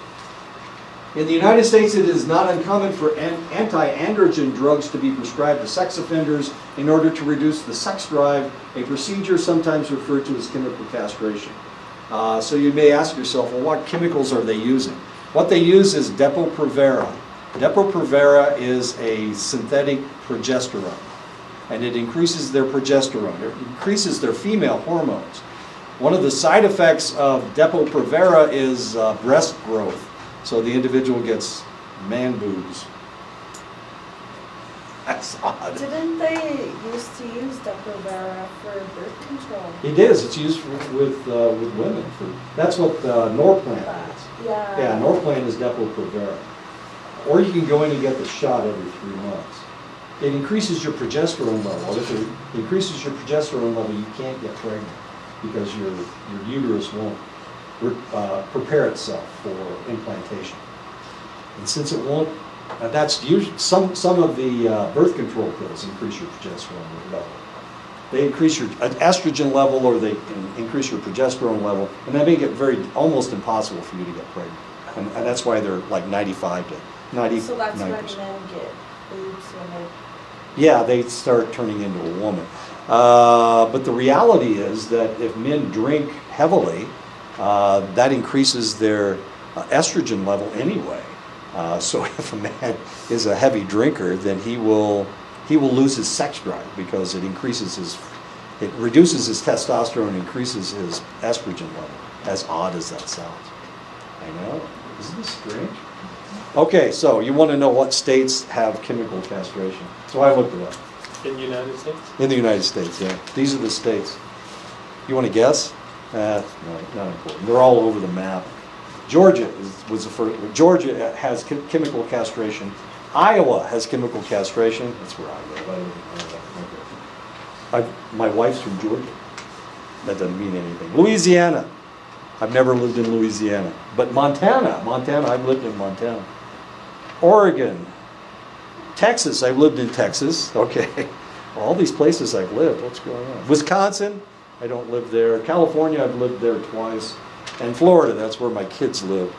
In the United States, it is not uncommon for anti-androgen drugs to be prescribed to sex offenders in order to reduce the sex drive, a procedure sometimes referred to as chemical castration. So you may ask yourself, well, what chemicals are they using? What they use is Depo-Provera. Depo-Provera is a synthetic progesterone, and it increases their progesterone. It increases their female hormones. One of the side effects of Depo-Provera is breast growth. So the individual gets man boobs. That's odd. Didn't they used to use Depo-Provera for birth control? It is. It's used with women. That's what Norplant is. Yeah. Yeah, Norplant is Depo-Provera. Or you can go in and get the shot every 3 months. It increases your progesterone level. If it increases your progesterone level, you can't get pregnant because your uterus won't prepare itself for implantation. And since it won't, that's usually some of the birth control pills increase your progesterone level. They increase your estrogen level, or they increase your progesterone level, and that make it almost impossible for you to get pregnant. And that's why they're like 95 to 90. So that's when 90%. men get boobs when they, Yeah, they start turning into a woman. But the reality is that if men drink heavily, that increases their estrogen level anyway. So if a man is a heavy drinker, then he will lose his sex drive because it reduces his testosterone and increases his estrogen level. As odd as that sounds. I know. Isn't this strange? Okay, so you want to know what states have chemical castration. So I looked it up. In the United States? In the United States, yeah. These are the states. You want to guess? No, not important. They're all over the map. Georgia was the first. Georgia has chemical castration. Iowa has chemical castration. That's where I live. I live in Iowa. My wife's from Georgia. That doesn't mean anything. Louisiana. I've never lived in Louisiana. But Montana, I've lived in Montana. Oregon. Texas, I've lived in Texas. Okay. All these places I've lived. What's going on? Wisconsin, I don't live there. California, I've lived there twice. And Florida, that's where my kids live.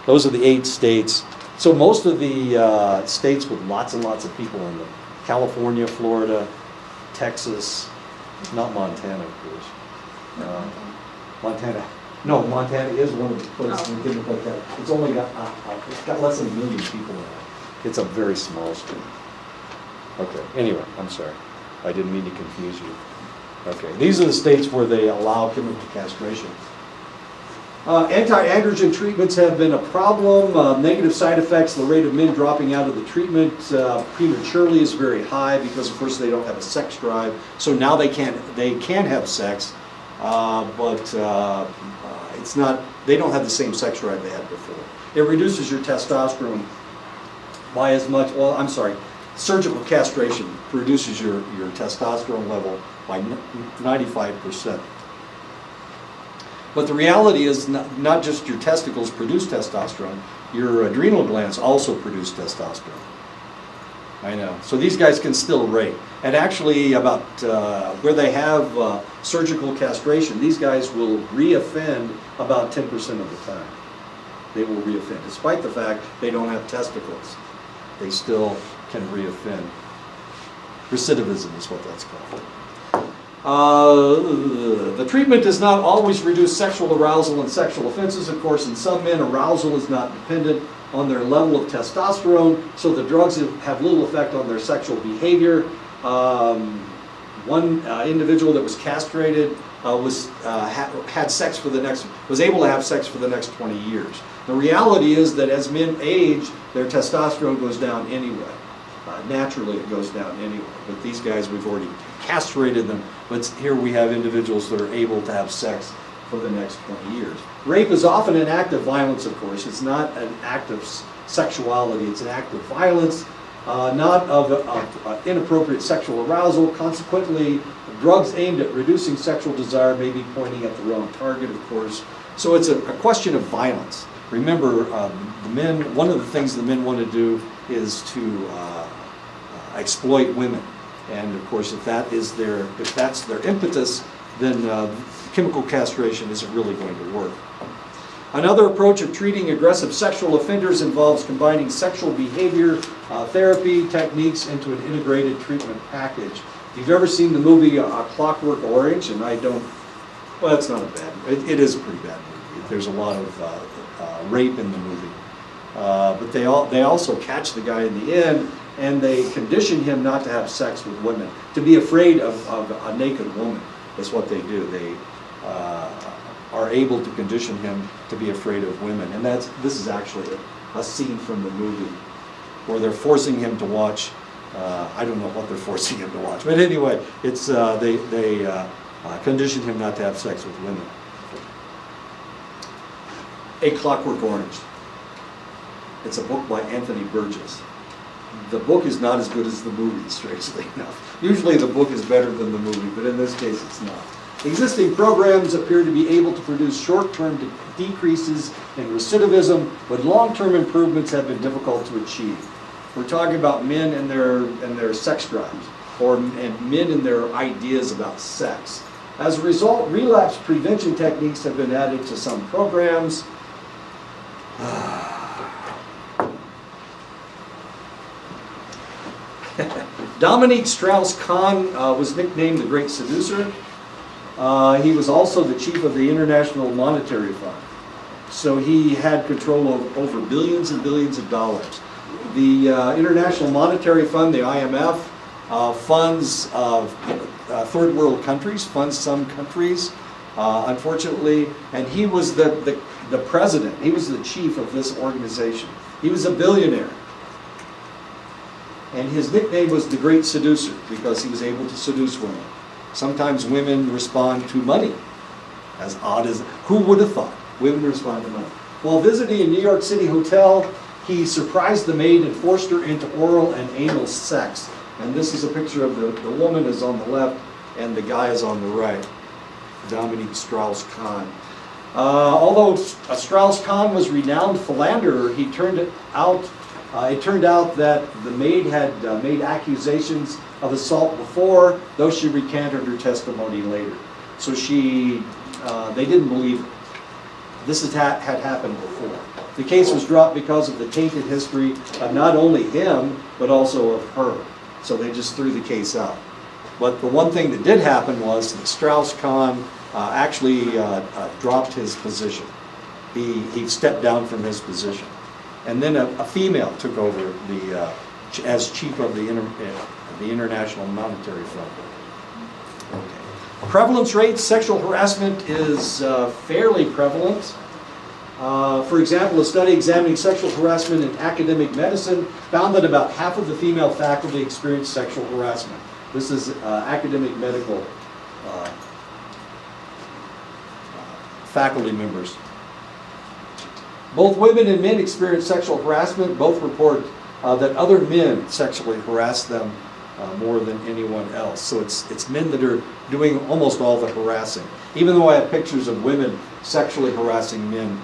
Those are the 8 states. So most of the states with lots and lots of people in them. California, Florida, Texas, not Montana, of course. Montana. No, Montana is one of the places in chemical castration. It's only got less than 1 million people in it. It's a very small state. Okay, anyway, I'm sorry. I didn't mean to confuse you. Okay, these are the states where they allow chemical castration. Anti-androgen treatments have been a problem. Negative side effects, the rate of men dropping out of the treatment prematurely is very high because, of course, they don't have a sex drive. So now they can have sex, but it's not. They don't have the same sex drive they had before. It reduces your testosterone by as much. Well, I'm sorry. Surgical castration reduces your testosterone level by 95%. But the reality is not just your testicles produce testosterone, your adrenal glands also produce testosterone. I know. So these guys can still rape. And actually about where they have surgical castration, these guys will reoffend about 10% of the time. They will reoffend, despite the fact they don't have testicles. They still can reoffend. Recidivism is what that's called. The treatment does not always reduce sexual arousal and sexual offenses. Of course, in some men, arousal is not dependent on their level of testosterone, so the drugs have little effect on their sexual behavior. One individual that was castrated was able to have sex for the next 20 years. The reality is that as men age, their testosterone goes down anyway. Naturally, it goes down anyway. But these guys, we've already castrated them. But here we have individuals that are able to have sex for the next 20 years. Rape is often an act of violence, of course. It's not an act of sexuality. It's an act of violence, not of inappropriate sexual arousal. Consequently, drugs aimed at reducing sexual desire may be pointing at the wrong target, of course. So it's a question of violence. Remember, the men. One of the things the men want to do is to exploit women, and of course, if that's their impetus, then chemical castration isn't really going to work. Another approach of treating aggressive sexual offenders involves combining sexual behavior therapy techniques into an integrated treatment package. If you've ever seen the movie Clockwork Orange, and I don't, well, it's not a bad. It is a pretty bad movie. There's a lot of rape in the movie. But they also catch the guy in the end, and they condition him not to have sex with women, to be afraid of a naked woman. That's what they do. They are able to condition him to be afraid of women, and this is actually a scene from the movie where they're forcing him to watch. I don't know what they're forcing him to watch, but anyway, it's they condition him not to have sex with women. A Clockwork Orange. It's a book by Anthony Burgess. The book is not as good as the movie, strangely enough. Usually the book is better than the movie, but in this case it's not. Existing programs appear to be able to produce short-term decreases in recidivism, but long-term improvements have been difficult to achieve. We're talking about men and their sex drives, and men and their ideas about sex. As a result, relapse prevention techniques have been added to some programs. Dominique Strauss-Kahn was nicknamed the Great Seducer. He was also the chief of the International Monetary Fund. So he had control of over billions and billions of dollars. The International Monetary Fund, the IMF, funds third world countries, funds some countries, unfortunately, and he was the president, he was the chief of this organization. He was a billionaire. And his nickname was the Great Seducer because he was able to seduce women. Sometimes women respond to money. As odd as, who would have thought women respond to money? While visiting a New York City hotel, he surprised the maid and forced her into oral and anal sex. And this is a picture of the woman is on the left and the guy is on the right. Dominique Strauss-Kahn. Although Strauss-Kahn was a renowned philanderer, it turned out that the maid had made accusations of assault before, though she recanted her testimony later. So they didn't believe it. This had happened before. The case was dropped because of the tainted history of not only him, but also of her. So they just threw the case out. But the one thing that did happen was that Strauss-Kahn actually dropped his position. He stepped down from his position. And then a female took over as chief of the International Monetary Fund. Okay. Prevalence rates, sexual harassment is fairly prevalent. For example, a study examining sexual harassment in academic medicine found that about half of the female faculty experienced sexual harassment. This is academic medical faculty members. Both women and men experience sexual harassment. Both report that other men sexually harass them more than anyone else. So it's men that are doing almost all the harassing. Even though I have pictures of women sexually harassing men,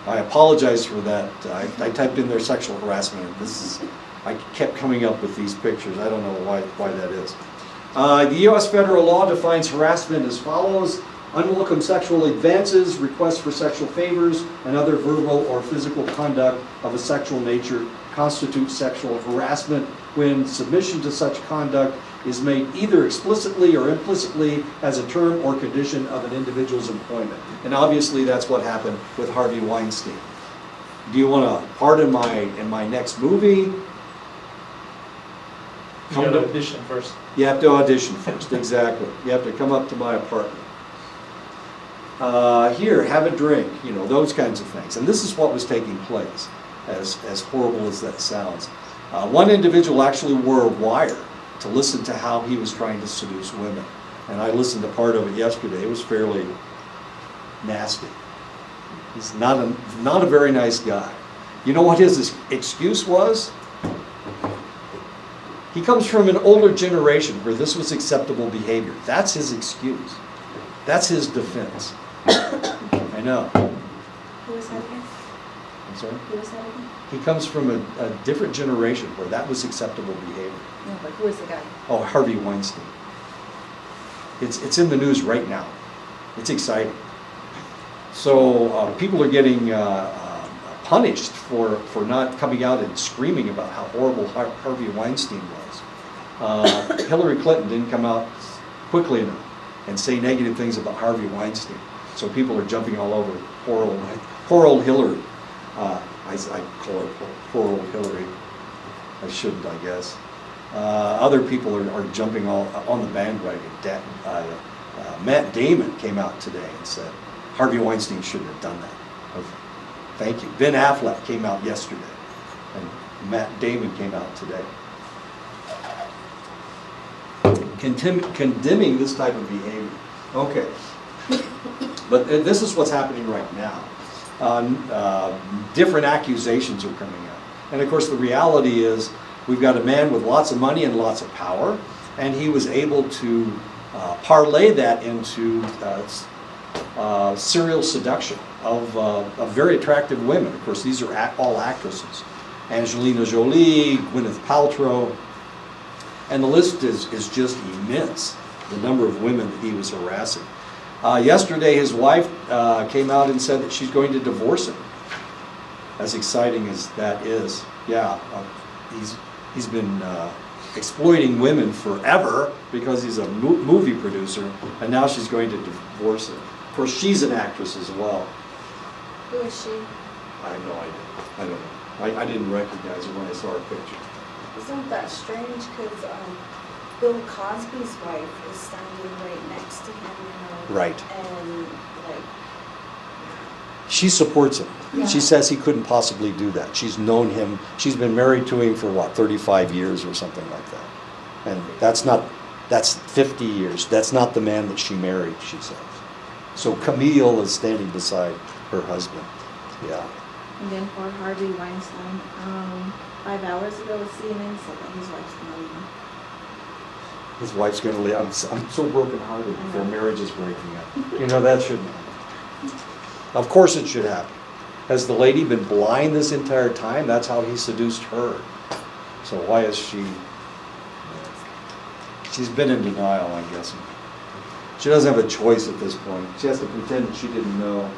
I apologize for that. I typed in their sexual harassment, and I kept coming up with these pictures. I don't know why that is. The U.S. federal law defines harassment as follows: unwelcome sexual advances, requests for sexual favors, and other verbal or physical conduct of a sexual nature constitutes sexual harassment when submission to such conduct is made either explicitly or implicitly as a term or condition of an individual's employment. And obviously that's what happened with Harvey Weinstein. Do you want a part in my next movie? You gotta audition first. You have to audition first, exactly. You have to come up to my apartment. Here, have a drink, those kinds of things. And this is what was taking place, as horrible as that sounds. One individual actually wore a wire to listen to how he was trying to seduce women. And I listened to part of it yesterday. It was fairly nasty. He's not a very nice guy. You know what his excuse was? He comes from an older generation where this was acceptable behavior. That's his excuse. That's his defense. I know. Who was that again? I'm sorry? Who was that again? He comes from a different generation where that was acceptable behavior. No, but who was the guy? Oh, Harvey Weinstein. It's in the news right now. It's exciting. So people are getting punished for not coming out and screaming about how horrible Harvey Weinstein was. Hillary Clinton didn't come out quickly enough and say negative things about Harvey Weinstein. So people are jumping all over poor old Hillary. I call her poor old Hillary. I shouldn't, I guess. Other people are jumping all on the bandwagon. Matt Damon came out today and said Harvey Weinstein shouldn't have done that. Okay. Thank you. Ben Affleck came out yesterday, and Matt Damon came out today. Condemning this type of behavior. Okay. But this is what's happening right now. Different accusations are coming up. And of course the reality is we've got a man with lots of money and lots of power, and he was able to parlay that into serial seduction of very attractive women. Of course, these are all actresses. Angelina Jolie, Gwyneth Paltrow, and the list is just immense, the number of women that he was harassing. Yesterday, his wife came out and said that she's going to divorce him. As exciting as that is, yeah, he's been exploiting women forever because he's a movie producer, and now she's going to divorce him. Of course, she's an actress as well. Who is she? I have no idea. I don't know. I didn't recognize her when I saw her picture. Isn't that strange? Because Bill Cosby's wife is standing right next to him, you know. Right. And like, She supports him. Yeah. She says he couldn't possibly do that. She's known him, she's been married to him for what, 35 years or something like that. And that's 50 years. That's not the man that she married, she says. So Camille is standing beside her husband. Yeah. And then for Harvey Weinstein, 5 hours ago, CNN said that his wife's gonna leave him. His wife's gonna leave. I'm so brokenhearted that their marriage is breaking up. You know, that shouldn't happen. Of course it should happen. Has the lady been blind this entire time? That's how he seduced her. So why is she... She's been in denial, I'm guessing. She doesn't have a choice at this point. She has to pretend that she didn't know.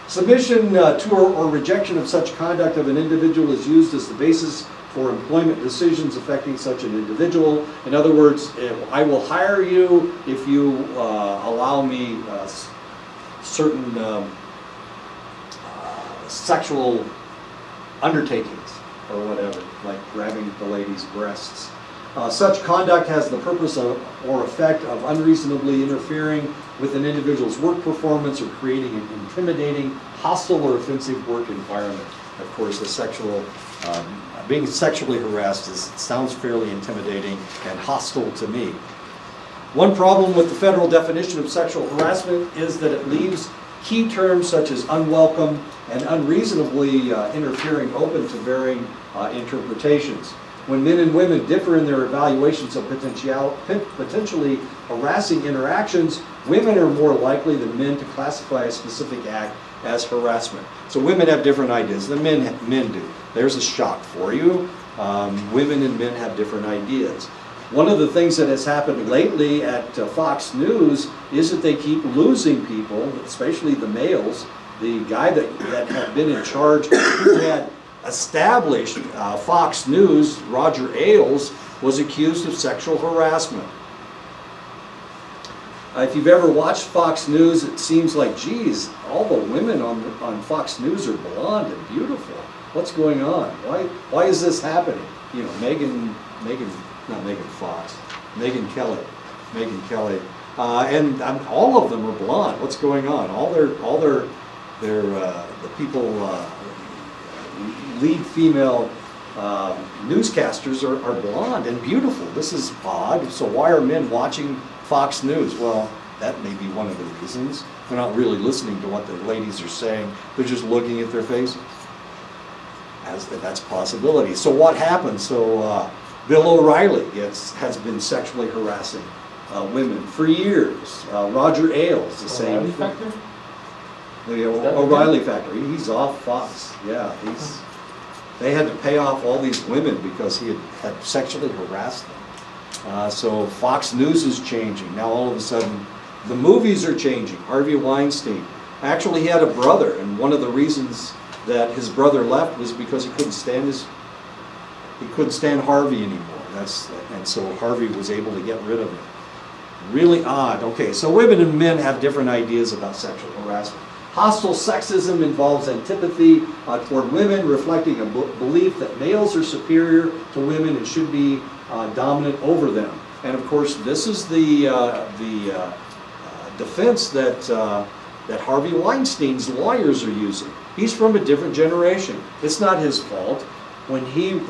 Submission to or rejection of such conduct of an individual is used as the basis for employment decisions affecting such an individual. In other words, I will hire you if you allow me certain sexual undertakings or whatever, like grabbing the lady's breasts. Such conduct has the purpose of, or effect of unreasonably interfering with an individual's work performance or creating an intimidating, hostile, or offensive work environment. Of course, the sexual, being sexually harassed sounds fairly intimidating and hostile to me. One problem with the federal definition of sexual harassment is that it leaves key terms such as unwelcome and unreasonably interfering open to varying interpretations. When men and women differ in their evaluations of potentially harassing interactions, women are more likely than men to classify a specific act as harassment. So women have different ideas than men do. There's a shock for you. Women and men have different ideas. One of the things that has happened lately at Fox News is that they keep losing people, especially the males. The guy that had been in charge, who had established Fox News, Roger Ailes, was accused of sexual harassment. If you've ever watched Fox News, it seems like, geez, all the women on Fox News are blonde and beautiful. What's going on? Why is this happening? You know, Megyn Kelly, and all of them are blonde. What's going on? All their the people, lead female newscasters are blonde and beautiful. This is odd. So why are men watching Fox News? Well, that may be one of the reasons. They're not really listening to what the ladies are saying. They're just looking at their faces. That's a possibility. So what happened? So Bill O'Reilly has been sexually harassing women for years. Roger Ailes, the same. O'Reilly factor? The Is that O'Reilly factor. He's off Fox. Yeah, they had to pay off all these women because he had sexually harassed them. So Fox News is changing. Now all of a sudden, the movies are changing. Harvey Weinstein. Actually, he had a brother, and one of the reasons that his brother left was because he couldn't stand Harvey anymore. And so Harvey was able to get rid of him. Really odd. Okay, so women and men have different ideas about sexual harassment. Hostile sexism involves antipathy toward women, reflecting a belief that males are superior to women and should be dominant over them. And of course, this is the defense that Harvey Weinstein's lawyers are using. He's from a different generation. It's not his fault. When he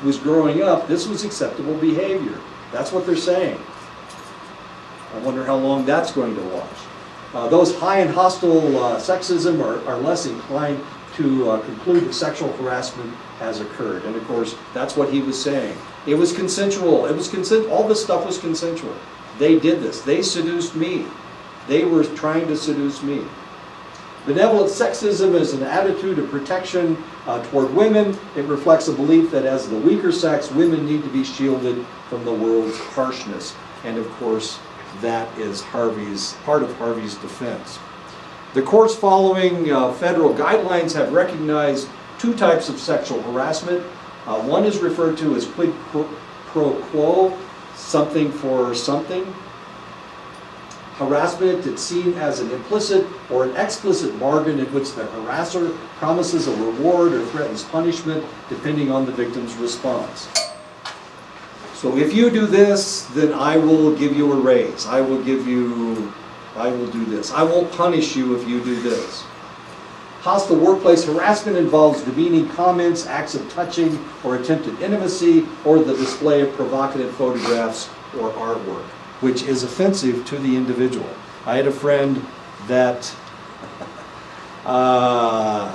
was growing up, this was acceptable behavior. That's what they're saying. I wonder how long that's going to last. Those high and hostile sexism are less inclined to conclude that sexual harassment has occurred. And of course, that's what he was saying. It was consensual. All this stuff was consensual. They did this. They seduced me. They were trying to seduce me. Benevolent sexism is an attitude of protection toward women. It reflects a belief that as the weaker sex, women need to be shielded from the world's harshness. And of course, that is part of Harvey's defense. The courts following federal guidelines have recognized two types of sexual harassment. One is referred to as quid pro quo, something for something. Harassment is seen as an implicit or an explicit bargain in which the harasser promises a reward or threatens punishment depending on the victim's response. So if you do this, then I will give you a raise. I will do this. I won't punish you if you do this. Hostile workplace harassment involves demeaning comments, acts of touching or attempted intimacy, or the display of provocative photographs or artwork, which is offensive to the individual. I had a friend that, I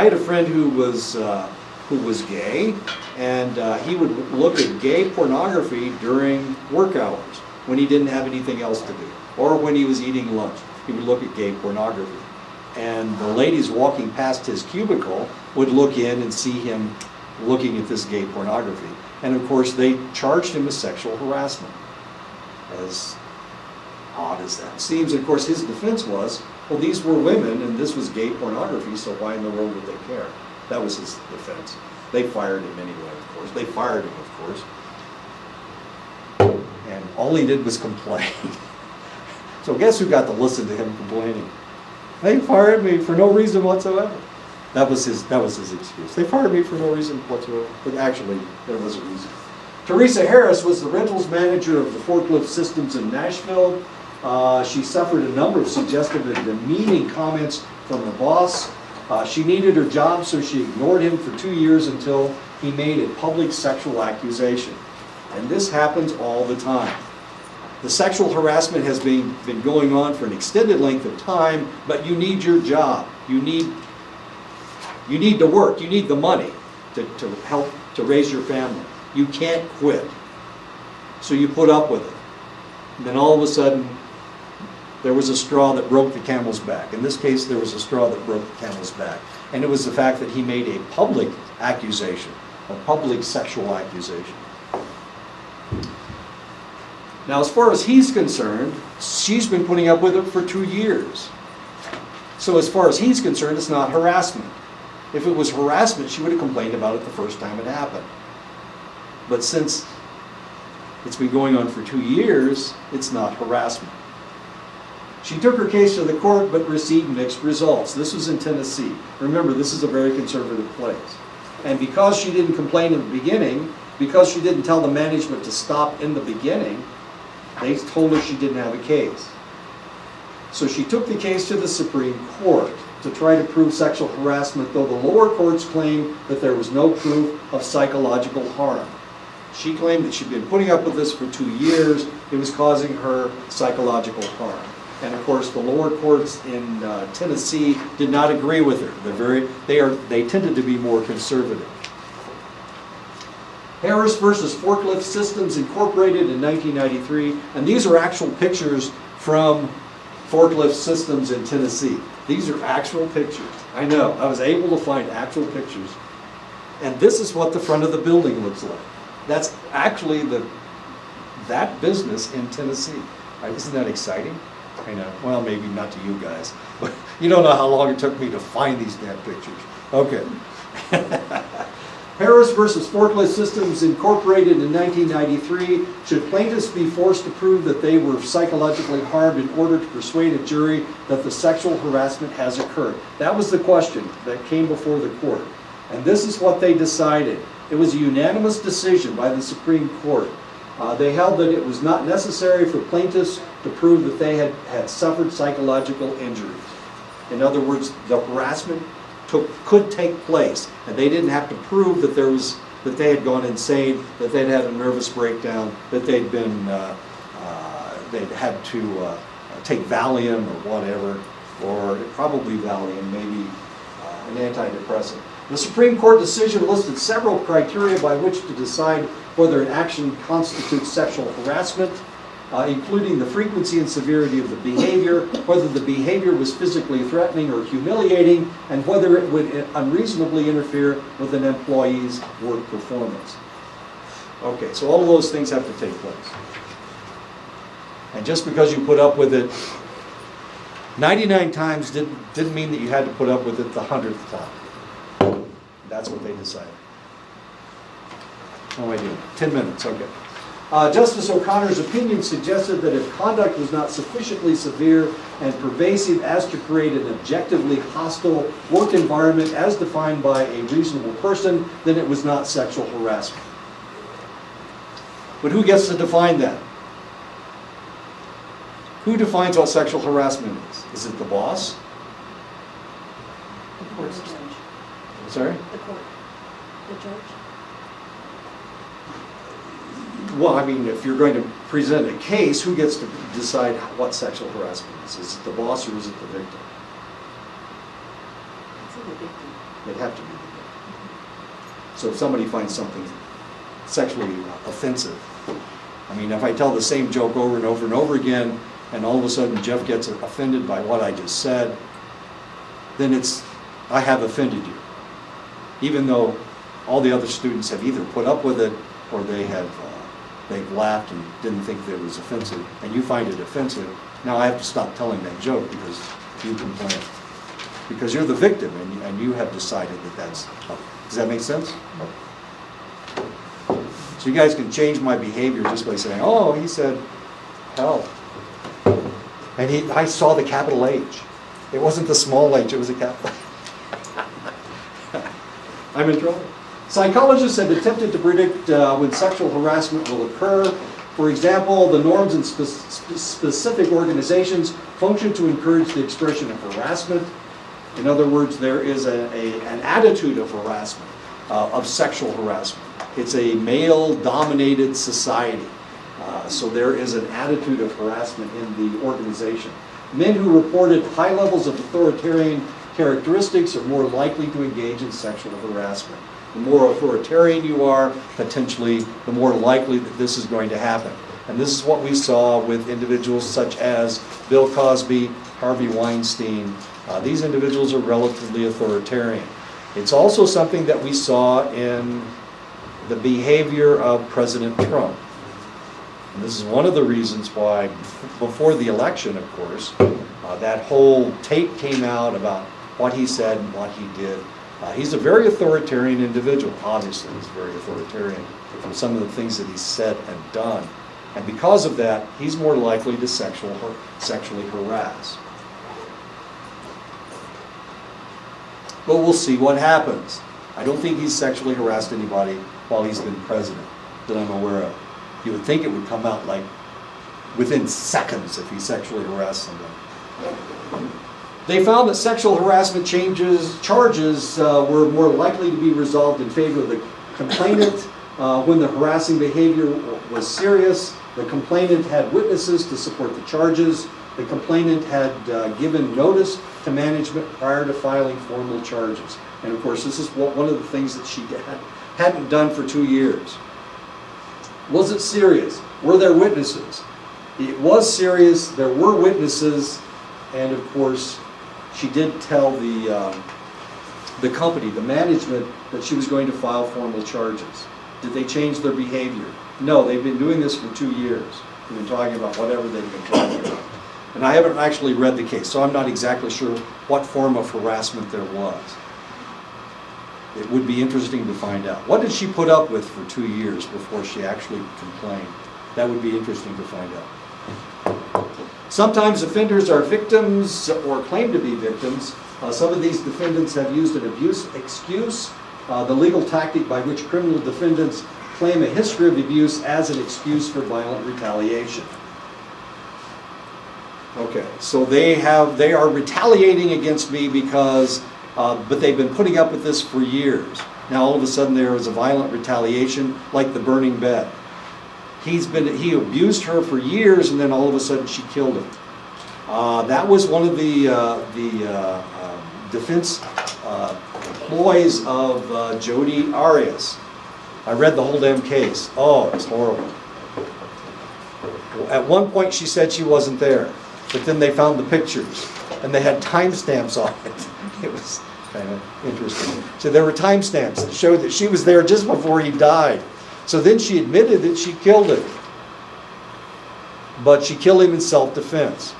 had a friend who was gay, and he would look at gay pornography during work hours when he didn't have anything else to do, or when he was eating lunch. He would look at gay pornography. And the ladies walking past his cubicle would look in and see him looking at this gay pornography. And of course, they charged him with sexual harassment. As odd as that seems, of course, his defense was, well, these were women and this was gay pornography, so why in the world would they care? That was his defense. They fired him anyway, of course. They fired him, of course. And all he did was complain. So guess who got to listen to him complaining? They fired me for no reason whatsoever. That was his excuse. They fired me for no reason whatsoever. But actually, there was a reason. Teresa Harris was the rentals manager of the forklift systems in Nashville. She suffered a number of suggestive and demeaning comments from her boss. She needed her job, so she ignored him for 2 years until he made a public sexual accusation. And this happens all the time. The sexual harassment has been going on for an extended length of time, but you need your job. You need to work. You need the money to help to raise your family. You can't quit. So you put up with it. And then all of a sudden, there was a straw that broke the camel's back. In this case, there was a straw that broke the camel's back. And it was the fact that he made a public accusation, a public sexual accusation. Now, as far as he's concerned, she's been putting up with it for 2 years. So as far as he's concerned, it's not harassment. If it was harassment, she would have complained about it the first time it happened. But since it's been going on for 2 years, it's not harassment. She took her case to the court but received mixed results. This was in Tennessee. Remember, this is a very conservative place. And because she didn't complain in the beginning, because she didn't tell the management to stop in the beginning, they told her she didn't have a case. So she took the case to the Supreme Court to try to prove sexual harassment, though the lower courts claimed that there was no proof of psychological harm. She claimed that she'd been putting up with this for 2 years. It was causing her psychological harm. And of course, the lower courts in Tennessee did not agree with her. They tended to be more conservative. Harris versus Forklift Systems Incorporated in 1993, and these are actual pictures from Forklift Systems in Tennessee. These are actual pictures. I know, I was able to find actual pictures. And this is what the front of the building looks like. That's actually that business in Tennessee. Isn't that exciting? I know, well, maybe not to you guys, but you don't know how long it took me to find these damn pictures. Okay. Harris versus Forklift Systems Incorporated in 1993. Should plaintiffs be forced to prove that they were psychologically harmed in order to persuade a jury that the sexual harassment has occurred? That was the question that came before the court. And this is what they decided. It was a unanimous decision by the Supreme Court. They held that it was not necessary for plaintiffs to prove that they had suffered psychological injuries. In other words, the harassment could take place, and they didn't have to prove that they had gone insane, that they'd had a nervous breakdown, that they'd had to take Valium or whatever, or probably Valium, maybe an antidepressant. The Supreme Court decision listed several criteria by which to decide whether an action constitutes sexual harassment, including the frequency and severity of the behavior, whether the behavior was physically threatening or humiliating, and whether it would unreasonably interfere with an employee's work performance. Okay, so all of those things have to take place. And just because you put up with it 99 times didn't mean that you had to put up with it the 100th time. That's what they decided. What am I doing? 10 minutes, okay. Justice O'Connor's opinion suggested that if conduct was not sufficiently severe and pervasive as to create an objectively hostile work environment as defined by a reasonable person, then it was not sexual harassment. But who gets to define that? Who defines what sexual harassment is? Is it the boss? The court judge. Sorry? The court. The judge. Well, I mean, if you're going to present a case, who gets to decide what sexual harassment is? Is it the boss or is it the victim? It's the victim. It'd have to be the victim. So if somebody finds something sexually offensive, I mean, if I tell the same joke over and over and over again, and all of a sudden Jeff gets offended by what I just said, then I have offended you. Even though all the other students have either put up with it or they've laughed and didn't think that it was offensive, and you find it offensive, now I have to stop telling that joke because you complain. Because you're the victim and you have decided that that's, does that make sense? So you guys can change my behavior just by saying, oh, he said hell. And I saw the capital H. It wasn't the small h, it was a capital H. I'm in trouble. Psychologists have attempted to predict when sexual harassment will occur. For example, the norms in specific organizations function to encourage the expression of harassment. In other words, there is an attitude of harassment, of sexual harassment. It's a male-dominated society. So there is an attitude of harassment in the organization. Men who reported high levels of authoritarian characteristics are more likely to engage in sexual harassment. The more authoritarian you are, potentially, the more likely that this is going to happen. And this is what we saw with individuals such as Bill Cosby, Harvey Weinstein. These individuals are relatively authoritarian. It's also something that we saw in the behavior of President Trump. And this is one of the reasons why, before the election, of course, that whole tape came out about what he said and what he did. He's a very authoritarian individual. Obviously, he's very authoritarian from some of the things that he's said and done. And because of that, he's more likely to sexually harass. But we'll see what happens. I don't think he's sexually harassed anybody while he's been president that I'm aware of. You would think it would come out like within seconds if he sexually harassed somebody. They found that sexual harassment charges were more likely to be resolved in favor of the complainant when the harassing behavior was serious. The complainant had witnesses to support the charges. The complainant had given notice to management prior to filing formal charges. And of course, this is one of the things that she hadn't done for 2 years. Was it serious? Were there witnesses? It was serious. There were witnesses. And of course, she did tell the company, the management, that she was going to file formal charges. Did they change their behavior? No, they've been doing this for 2 years. They've been talking about whatever they've been talking about. And I haven't actually read the case, so I'm not exactly sure what form of harassment there was. It would be interesting to find out. What did she put up with for 2 years before she actually complained? That would be interesting to find out. Sometimes offenders are victims or claim to be victims. Some of these defendants have used an abuse excuse, the legal tactic by which criminal defendants claim a history of abuse as an excuse for violent retaliation. Okay, so they are retaliating against me because, but they've been putting up with this for years. Now all of a sudden there is a violent retaliation, like the burning bed. He abused her for years, and then all of a sudden she killed him. That was one of the defense ploys of Jodi Arias. I read the whole damn case. Oh, it's horrible. At one point she said she wasn't there, but then they found the pictures, and they had timestamps on it. It was kind of interesting. So there were timestamps that showed that she was there just before he died. So then she admitted that she killed him. But she killed him in self-defense.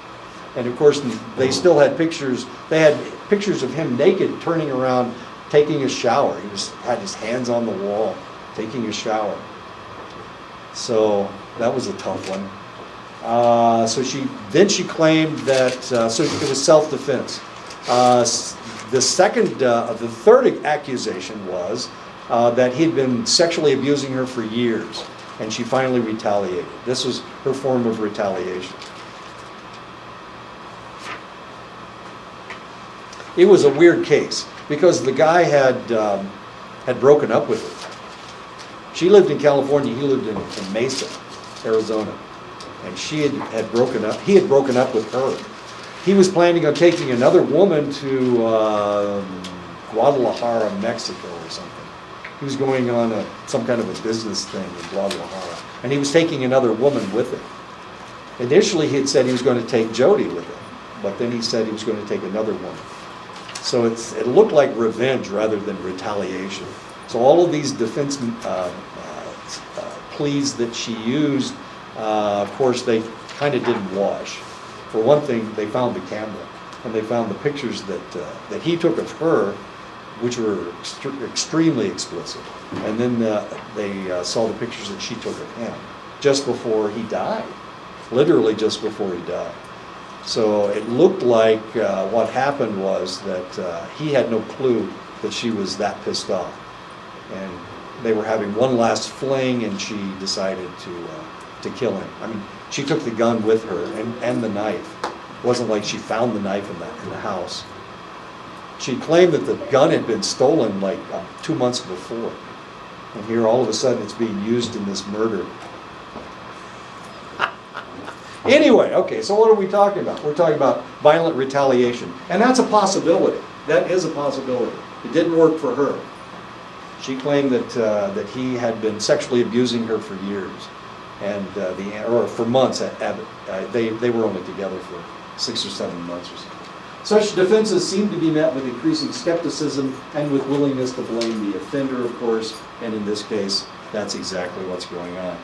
And of course, they still had pictures. They had pictures of him naked, turning around, taking a shower. He had his hands on the wall, taking a shower. So that was a tough one. So she claimed that, so it was self-defense. The third accusation was that he had been sexually abusing her for years, and she finally retaliated. This was her form of retaliation. It was a weird case because the guy had broken up with her. She lived in California, he lived in Mesa, Arizona, and he had broken up with her. He was planning on taking another woman to Guadalajara, Mexico or something. He was going on some kind of a business thing in Guadalajara, and he was taking another woman with him. Initially he had said he was going to take Jody with him, but then he said he was going to take another woman. So it looked like revenge rather than retaliation. So all of these defense pleas that she used, of course, they kind of didn't wash. For one thing, they found the camera, and they found the pictures that he took of her, which were extremely explicit. And then they saw the pictures that she took of him just before he died, literally just before he died. So it looked like what happened was that he had no clue that she was that pissed off. And they were having one last fling, and she decided to kill him. I mean, she took the gun with her and the knife. It wasn't like she found the knife in the house. She claimed that the gun had been stolen like 2 months before. And here all of a sudden it's being used in this murder. Anyway, okay, so what are we talking about? We're talking about violent retaliation. And that's a possibility. That is a possibility. It didn't work for her. She claimed that he had been sexually abusing her for years, and or for months. They were only together for 6 or 7 months or something. Such defenses seem to be met with increasing skepticism and with willingness to blame the offender, of course, and in this case, that's exactly what's going on.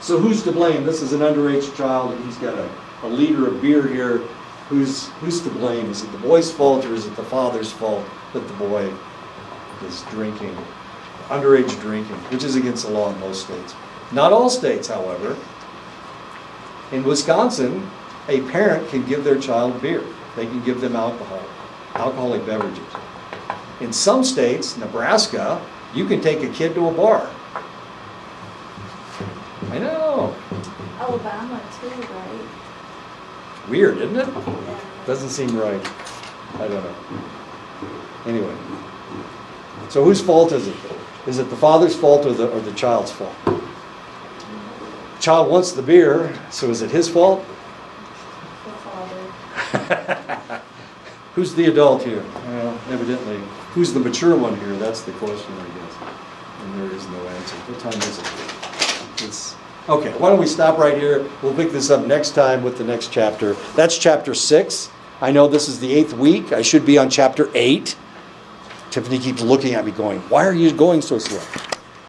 So who's to blame? This is an underage child, and he's got a liter of beer here. Who's to blame? Is it the boy's fault, or is it the father's fault that the boy is drinking, underage drinking, which is against the law in most states. Not all states, however. In Wisconsin, a parent can give their child beer. They can give them alcoholic beverages. In some states, Nebraska, you can take a kid to a bar. I know. Alabama too, right? Weird, isn't it? Yeah. Doesn't seem right. I don't know. Anyway. So whose fault is it? Is it the father's fault or the child's fault? The child wants the beer, so is it his fault? The father. Who's the adult here? Well, evidently. Who's the mature one here? That's the question, I guess. And there is no answer. What time is it? Okay, why don't we stop right here? We'll pick this up next time with the next chapter. That's chapter 6. I know this is the 8th week. I should be on chapter 8. Tiffany keeps looking at me going, why are you going so slow?